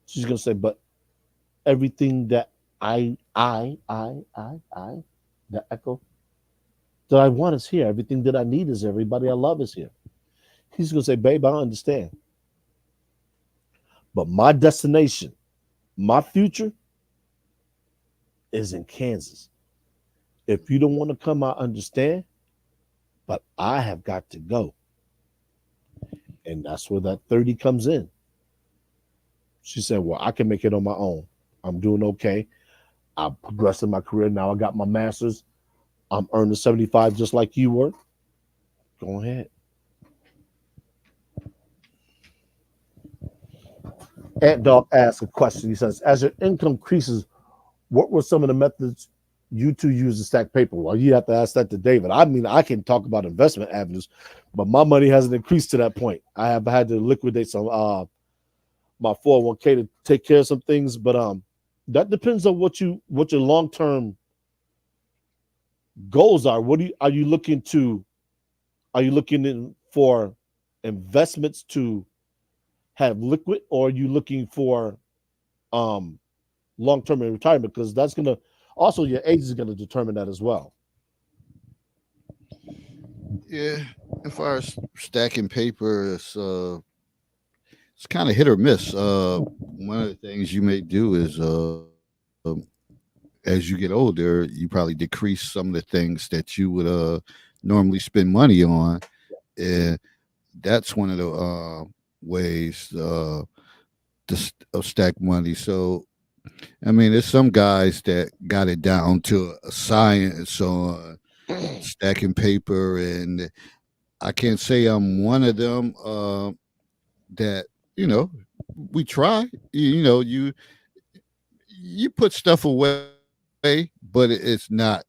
She's going to say, but everything that the echo that I want is here. Everything that I need is here. Everybody I love is here. He's going to say, babe, I understand. But my destination, my future is in Kansas. If you don't want to come, I understand. But I have got to go. And that's where that 30 comes in. She said, well, I can make it on my own. I'm doing okay. I progressed in my career. Now I got my master's. I'm earning 75 just like you were. Go ahead. Ant Dog asks a question. He says, as your income increases, what were some of the methods you two use to stack paper? Well, you have to ask that to David. I mean, I can talk about investment avenues, but my money hasn't increased to that point. I have had to liquidate some my 401k to take care of some things, but that depends on what your long-term goals are. Are you looking to? Are you looking for investments to have liquid, or are you looking for long-term in retirement? Because that's gonna also your age is gonna determine that as well. Yeah, as far as stacking paper, it's kind of hit or miss. One of the things you may do is, as you get older, you probably decrease some of the things that you would normally spend money on, and that's one of the ways of stack money. So, I mean, there's some guys that got it down to a science on stacking paper, and I can't say I'm one of them. That you know, we try. You put stuff away, but it's not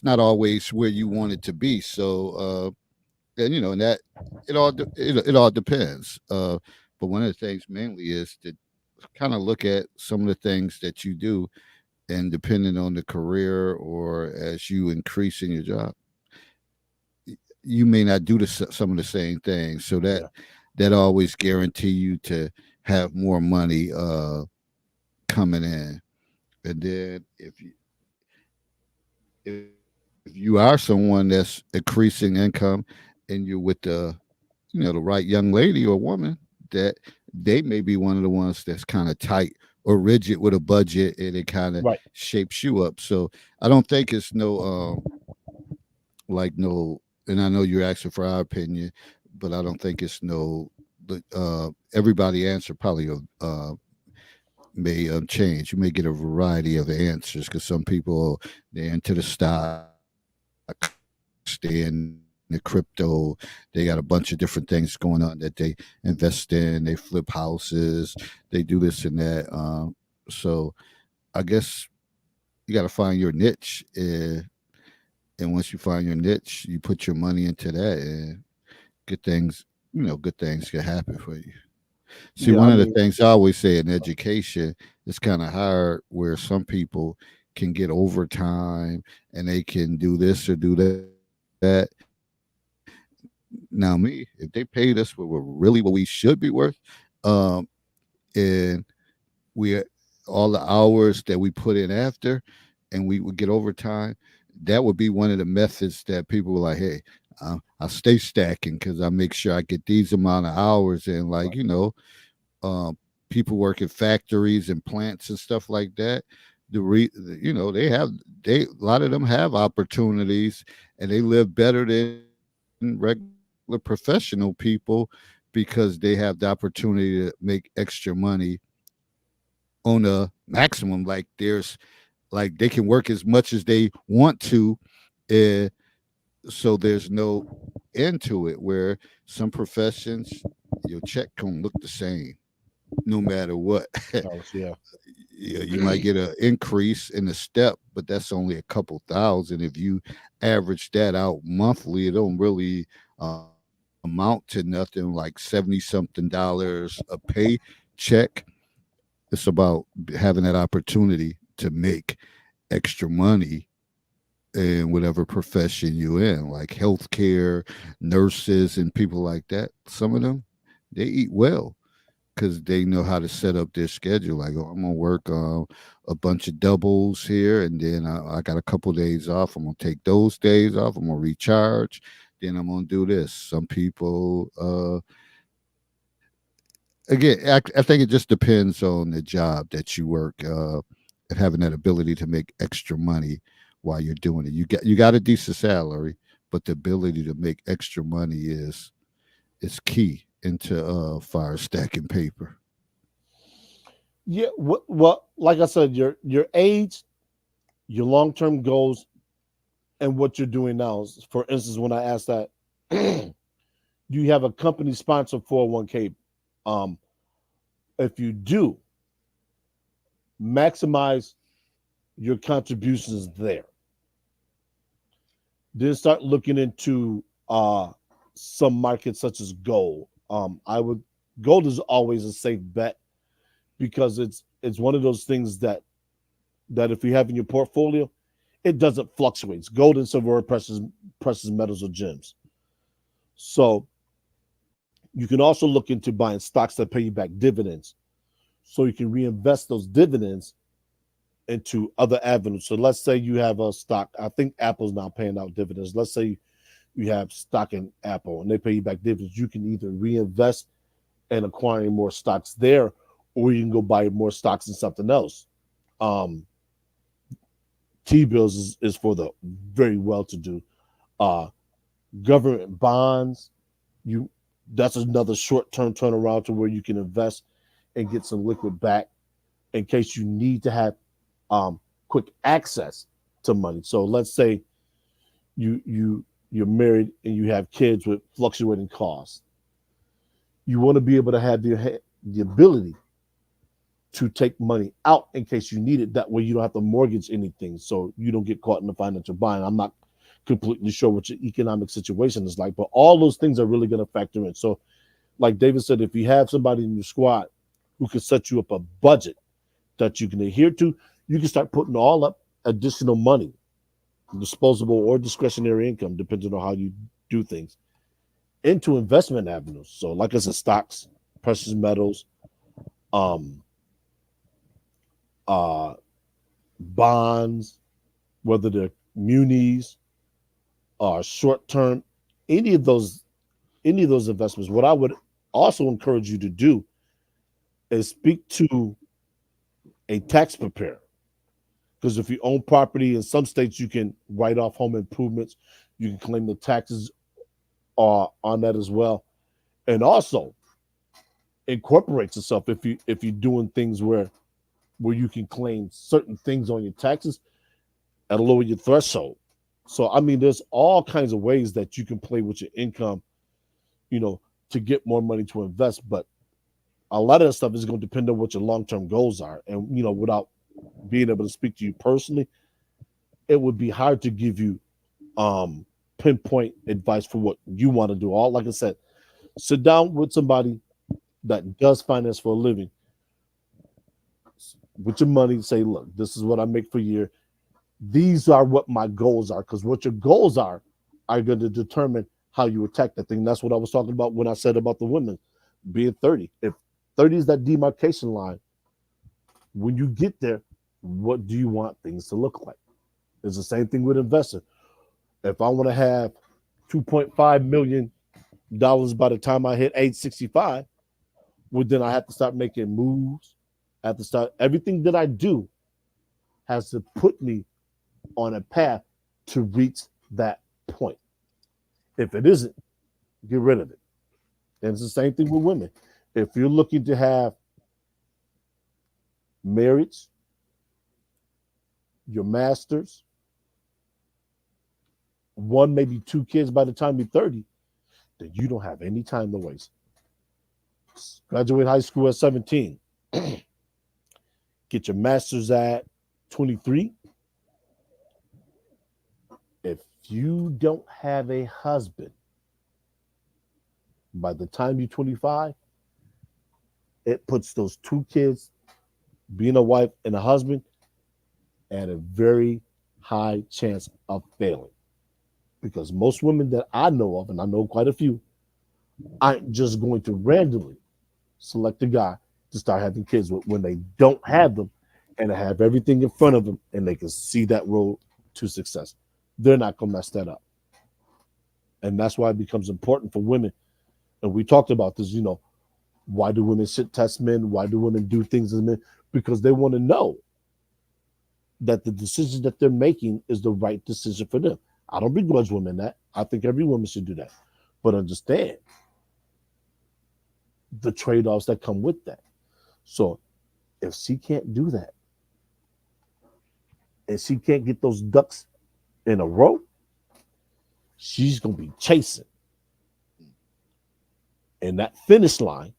always where you want it to be. So, and and that it all depends. But one of the things mainly is to kind of look at some of the things that you do, and depending on the career or as you increase in your job, you may not do some of the same things. So Yeah, that always guarantee you to have more money coming in. And then if you are someone that's increasing income and you're with the right young lady or woman, that they may be one of the ones that's kind of tight or rigid with a budget, and it kind of right. shapes you up. So I don't think it's no like no, and I know you're asking for our opinion, but I don't think it's no. Everybody answer probably may change. You may get a variety of answers because some people they're into the stocks, they in the crypto, they got a bunch of different things going on that they invest in. They flip houses, they do this and that. So I guess you got to find your niche, and once you find your niche, you put your money into that, and good things, good things can happen for you. See, Yeah, one I of the mean, things I always say in education, it's kind of hard where some people can get overtime and they can do this or do that. Now, me, if they paid us what we're really what we should be worth, um, and we all the hours that we put in after, and we would get overtime, that would be one of the methods that people were like, hey, I stay stacking because I make sure I get these amount of hours, and like um, people work at factories and plants and stuff like that. They a lot of them have opportunities, and they live better than regular professional people because they have the opportunity to make extra money on a maximum. Like they can work as much as they want to, uh, so there's no end to it. Where some professions, your check can look the same no matter what. yeah, Yeah, you might get an increase in the step, but that's only a couple thousand. If you average that out monthly, it don't really amount to nothing like 70-something dollars a pay check. It's about having that opportunity to make extra money in whatever profession you're in, like healthcare, nurses, and people like that. Some of them, they eat well because they know how to set up their schedule. Like, oh, I'm gonna work a bunch of doubles here, and then I got a couple days off. I'm gonna take those days off. I'm gonna recharge. Then I'm gonna do this. Some people, again, I think it just depends on the job that you work, and having that ability to make extra money while you're doing it. You got a decent salary, but the ability to make extra money is key into fire stacking paper. yeah. Well, like I said, your age, your long term goals, and what you're doing now. For instance, when I asked that, do you have a company sponsored 401k? Um, if you do, maximize your contributions there. Then start looking into some markets such as gold. I would Gold is always a safe bet because it's one of those things that if you have in your portfolio, it doesn't fluctuate. Gold and silver are precious metals or gems. So you can also look into buying stocks that pay you back dividends, so you can reinvest those dividends into other avenues. So let's say you have a stock. I think Apple's now paying out dividends. Let's say you have stock in Apple and they pay you back dividends. You can either reinvest in acquiring more stocks there, or you can go buy more stocks in something else. Um, T bills is for the very well to do. Uh, Government bonds, you that's another short term turnaround to where you can invest and get some liquid back in case you need to have quick access to money. So let's say you're married and you have kids with fluctuating costs. You want to be able to have the ability to take money out in case you need it. That way you don't have to mortgage anything, so you don't get caught in the financial bind. I'm not completely sure what your economic situation is like, but all those things are really going to factor in. So, like David said, if you have somebody in your squad who can set you up a budget that you can adhere to, you can start putting all up additional money, disposable or discretionary income, depending on how you do things, into investment avenues. So, like I said, stocks, precious metals, um, uh, bonds, whether they're munis or short term, any of those any of those investments. What I would also encourage you to do is speak to a tax preparer, because if you own property in some states, you can write off home improvements. You can claim the taxes on that as well, and also incorporates itself if you're doing things where you can claim certain things on your taxes at a lower your threshold. So I mean, there's all kinds of ways that you can play with your income, you know, to get more money to invest. But a lot of that stuff is going to depend on what your long term goals are. And without being able to speak to you personally, it would be hard to give you um pinpoint advice for what you want to do. All like I said, sit down with somebody that does finance for a living with your money. Say, look, this is what I make for a year. These are what my goals are, because what your goals are going to determine how you attack that thing. That's what I was talking about when I said about the women being 30. If 30 is that demarcation line, when you get there, what do you want things to look like? It's the same thing with investing. If I want to have $2.5 million by the time I hit age 65, well, then I have to start making moves. I have to start everything that I do has to put me on a path to reach that point. If it isn't, get rid of it. And it's the same thing with women. If you're looking to have marriage, your masters, one, maybe two kids by the time you're 30, then you don't have any time to waste. Graduate high school at 17. Get your master's at 23. If you don't have a husband by the time you're 25, it puts those two kids, being a wife and a husband, at a very high chance of failing. Because most women that I know of, and I know quite a few, aren't just going to randomly select a guy to start having kids with when they don't have them and have everything in front of them and they can see that road to success. They're not going to mess that up. And that's why it becomes important for women. And we talked about this, why do women shit test men? Why do women do things as men? Because they want to know that the decision that they're making is the right decision for them. I don't begrudge women that. I think every woman should do that. But understand the trade-offs that come with that. So if she can't do that and she can't get those ducks in a row, she's going to be chasing. And that finish line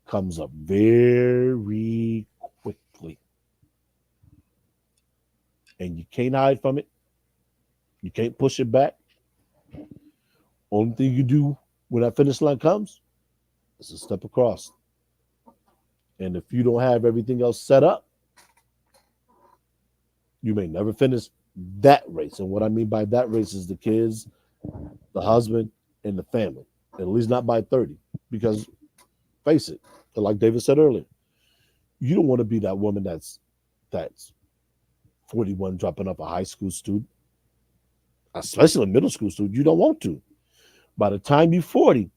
comes up very quickly. And you can't hide from it. You can't push it back. Only thing you do when that finish line comes is to step across. And if you don't have everything else set up, you may never finish that race. And what I mean by that race is the kids, the husband, and the family. At least not by 30. Because face it, like David said earlier, you don't want to be that woman that's 41 dropping off a high school student, especially a middle school student. You don't want to. By the time you're 40,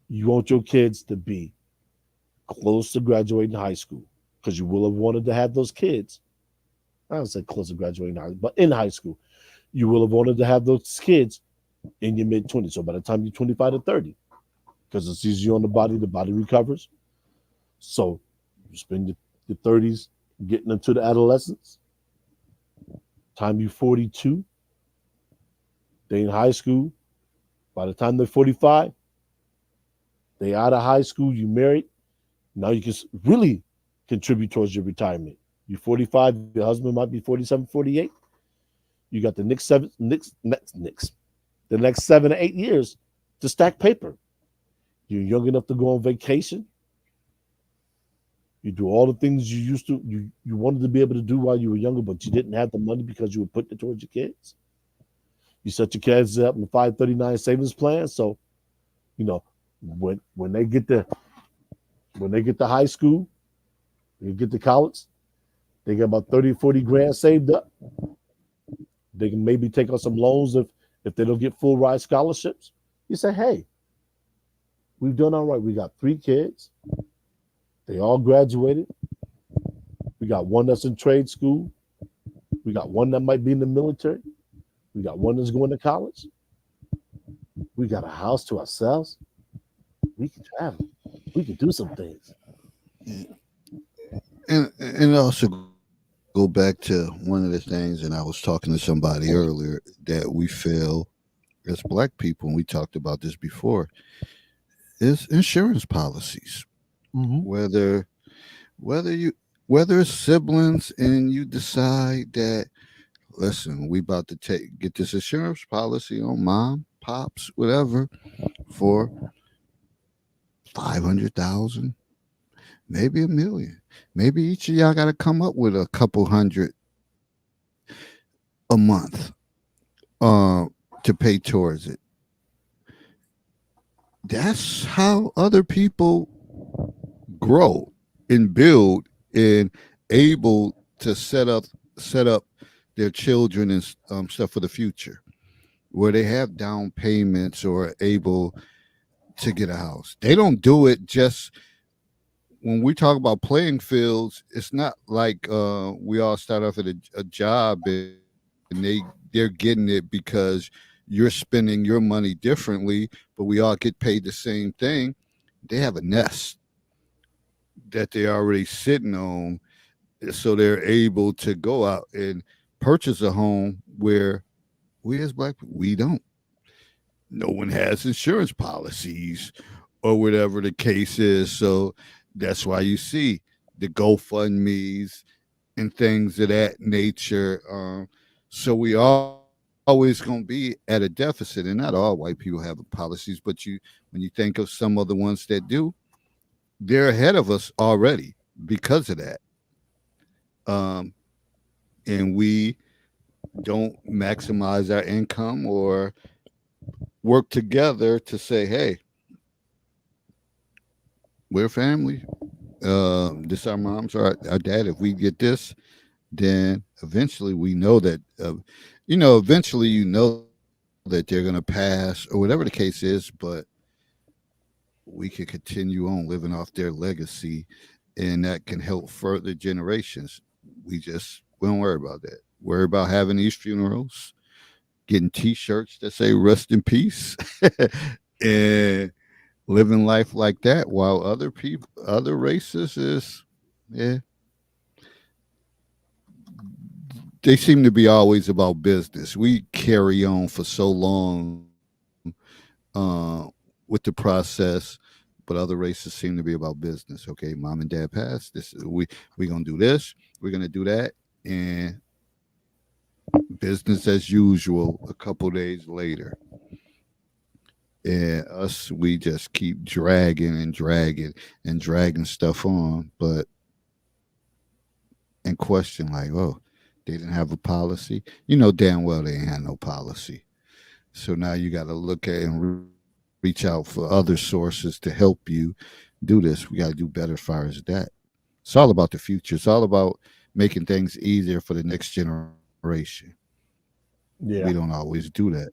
you want your kids to be close to graduating high school because you will have wanted to have those kids. I don't say close to graduating high school, but in high school, you will have wanted to have those kids in your mid 20s. So by the time you're 25 to 30, because it's easier on the body recovers. So you spend your 30s getting into the adolescence. Time you're 42, they in high school. By the time they're 45, they out of high school, you married. Now you can really contribute towards your retirement. You're 45, your husband might be 47, 48. You got the the next 7 to 8 years to stack paper. You're young enough to go on vacation. You do all the things you used to, you wanted to be able to do while you were younger, but you didn't have the money because you were putting it towards your kids. You set your kids up in the 539 savings plan. So, when they get to high school, they get to college, they get about 30 or 40 grand saved up. They can maybe take on some loans if they don't get full ride scholarships. You say, hey, we've done all right. We got 3 kids. They all graduated. We got one that's in trade school. We got one that might be in the military. We got one that's going to college. We got a house to ourselves. We can travel. We can do some things. And also go back to one of the things, and I was talking to somebody earlier that we feel as black people, and we talked about this before, is insurance policies. Mm-hmm. Whether you whether it's siblings and you decide that, listen, we about to get this insurance policy on mom, pops, whatever, for 500,000, maybe a million. Maybe each of y'all got to come up with a couple hundred a month uh, to pay towards it. That's how other people grow and build and able to set up their children and stuff for the future, where they have down payments or are able to get a house. They don't do it just when we talk about playing fields. It's not like we all start off at a job and they're getting it because you're spending your money differently, but we all get paid the same thing. They have a nest that they're already sitting on, so they're able to go out and purchase a home where we as black people, we don't. No one has insurance policies or whatever the case is. So that's why you see the GoFundMe's and things of that nature. So we always going to be at a deficit, and not all white people have policies, but when you think of some of the ones that do, they're ahead of us already because of that. Um, and we don't maximize our income or work together to say, hey, we're family. This our moms or our dad. If we get this, then eventually we know that, eventually that they're going to pass or whatever the case is, but we can continue on living off their legacy, and that can help further generations. We don't worry about that. Worry about having these funerals, getting T-shirts that say "Rest in Peace," and living life like that. While other people, other races, yeah, they seem to be always about business. We carry on for so long with the process, but other races seem to be about business. Okay, mom and dad passed. We gonna do this. We're gonna do that, and business as usual. A couple days later, and us, we just keep dragging and dragging and dragging stuff on, but and question like, oh, they didn't have a policy. You know damn well they ain't had no policy. So now you got to look at and reach out for other sources to help you do this. We got to do better as far as that. It's all about the future. It's all about making things easier for the next generation. We don't Yeah, always do that.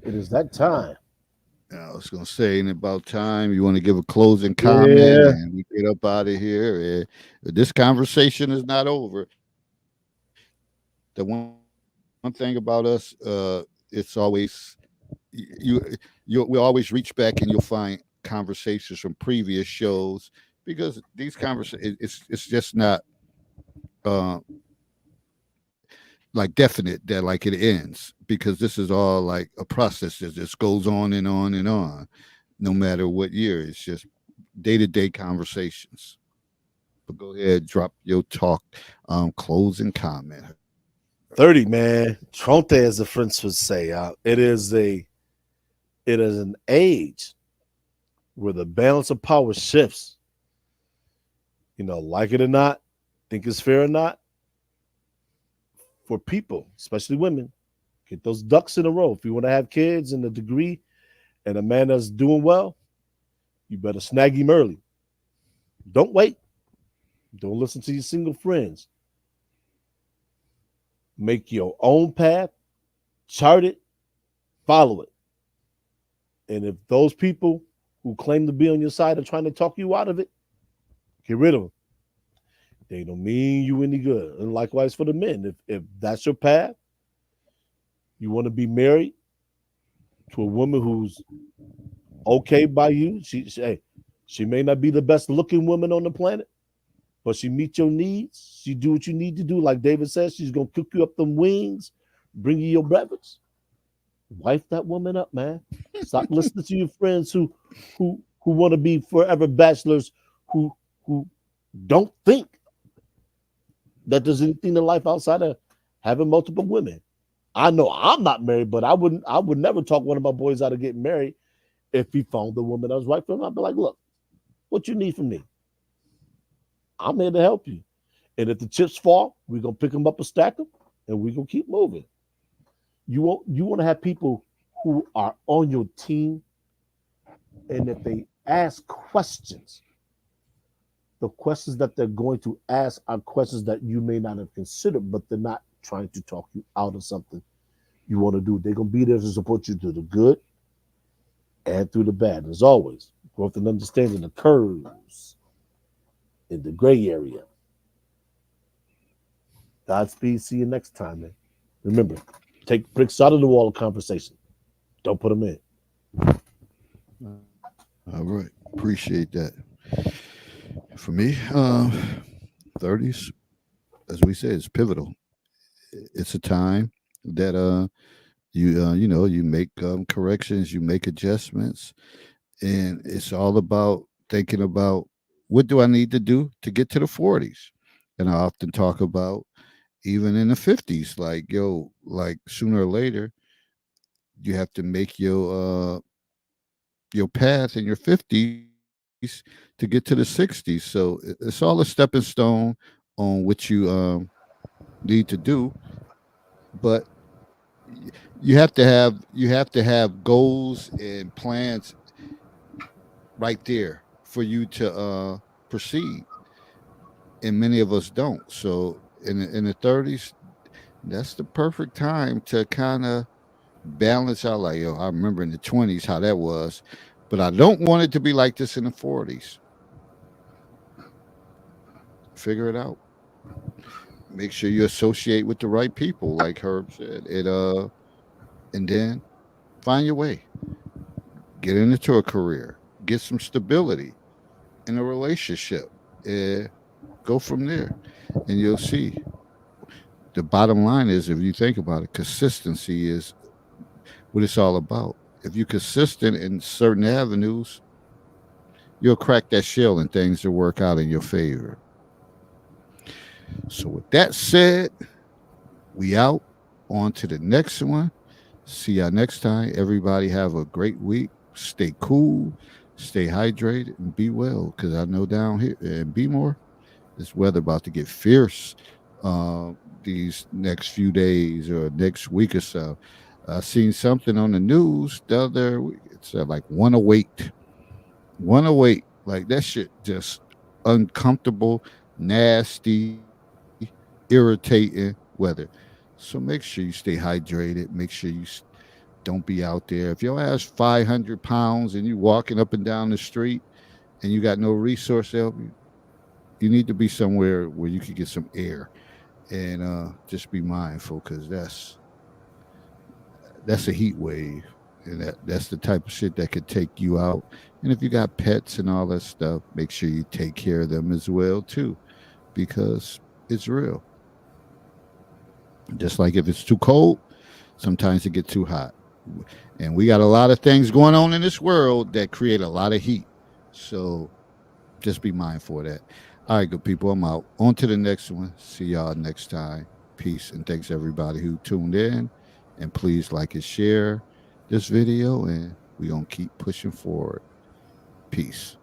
it is that time. I was gonna say, in about time, you want to give a closing comment, Yeah, and we get up out of here. This conversation is not over. The one thing about us, it's always you. We always reach back, and you'll find conversations from previous shows because these conversations, it's just not uh, like definite that like it ends, because this is all like a process that just goes on and on and on, no matter what year. It's just day to day conversations. But go ahead, drop your talk, closing comment. 30, man. Tronte, as the French would say. It is an age where the balance of power shifts. Like it or not, think it's fair or not, for people, especially women, get those ducks in a row. If you want to have kids and a degree and a man that's doing well, you better snag him early. Don't wait. Don't listen to your single friends. Make your own path, chart it, follow it. And if those people who claim to be on your side are trying to talk you out of it, get rid of them. They don't mean you any good. And likewise for the men. If that's your path, you want to be married to a woman who's okay by you. She may not be the best looking woman on the planet, but she meets your needs. She do what you need to do. Like David says, she's gonna cook you up them wings, bring you your breakfast. Wife that woman up, man. Stop listening to your friends who want to be forever bachelors, who who don't think that there's anything in life outside of having multiple women. I know I'm not married, but I would never talk one of my boys out of getting married if he found the woman that was right for him. I'd be like, look, what you need from me? I'm here to help you. And if the chips fall, we're gonna pick them up and stack them, and we're gonna keep moving. You want to have people who are on your team, and if they ask questions, the questions that they're going to ask are questions that you may not have considered, but they're not trying to talk you out of something you want to do. They're gonna be there to support you through the good and through the bad. And as always, growth and understanding occurs in the gray area. Godspeed. See you next time, man. Remember, take bricks out of the wall of conversation. Don't put them in. All right. Appreciate that. For me, 30s, as we say, is pivotal. It's a time that you make corrections, you make adjustments, and it's all about thinking about what do I need to do to get to the 40s. And I often talk about even in the 50s, like like sooner or later you have to make your path in your 50s to get to the 60s. So it's all a stepping stone on what you need to do, but you have to have goals and plans right there for you to proceed, and many of us don't. So in the 30s, that's the perfect time to kind of balance out. Like, yo, I remember in the 20s how that was, but I don't want it to be like this in the 40s. Figure it out. Make sure you associate with the right people, like Herb said. And then find your way. Get into a career. Get some stability in a relationship. Uh, Go from there, and you'll see. The bottom line is, if you think about it, consistency is what it's all about. If you're consistent in certain avenues, you'll crack that shell and things will work out in your favor. So, with that said, we out. On to the next one. See y'all next time. Everybody have a great week. Stay cool, stay hydrated, and be well. Because I know down here and be more, this weather about to get fierce uh, these next few days or next week or so. I seen something on the news the other week. It's like 108, 108. Like that shit just uncomfortable, nasty, irritating weather. So make sure you stay hydrated. Make sure don't be out there. If your ass 500 pounds and you walking up and down the street and you got no resource to help you, you need to be somewhere where you can get some air and just be mindful because that's a heat wave and that's the type of shit that could take you out. And if you got pets and all that stuff, make sure you take care of them as well too because it's real. Just like if it's too cold, sometimes it gets too hot. And we got a lot of things going on in this world that create a lot of heat. So just be mindful of that. All right, good people. I'm out. On to the next one. See y'all next time. Peace. And thanks everybody who tuned in. And please like and share this video. And we're going to keep pushing forward. Peace.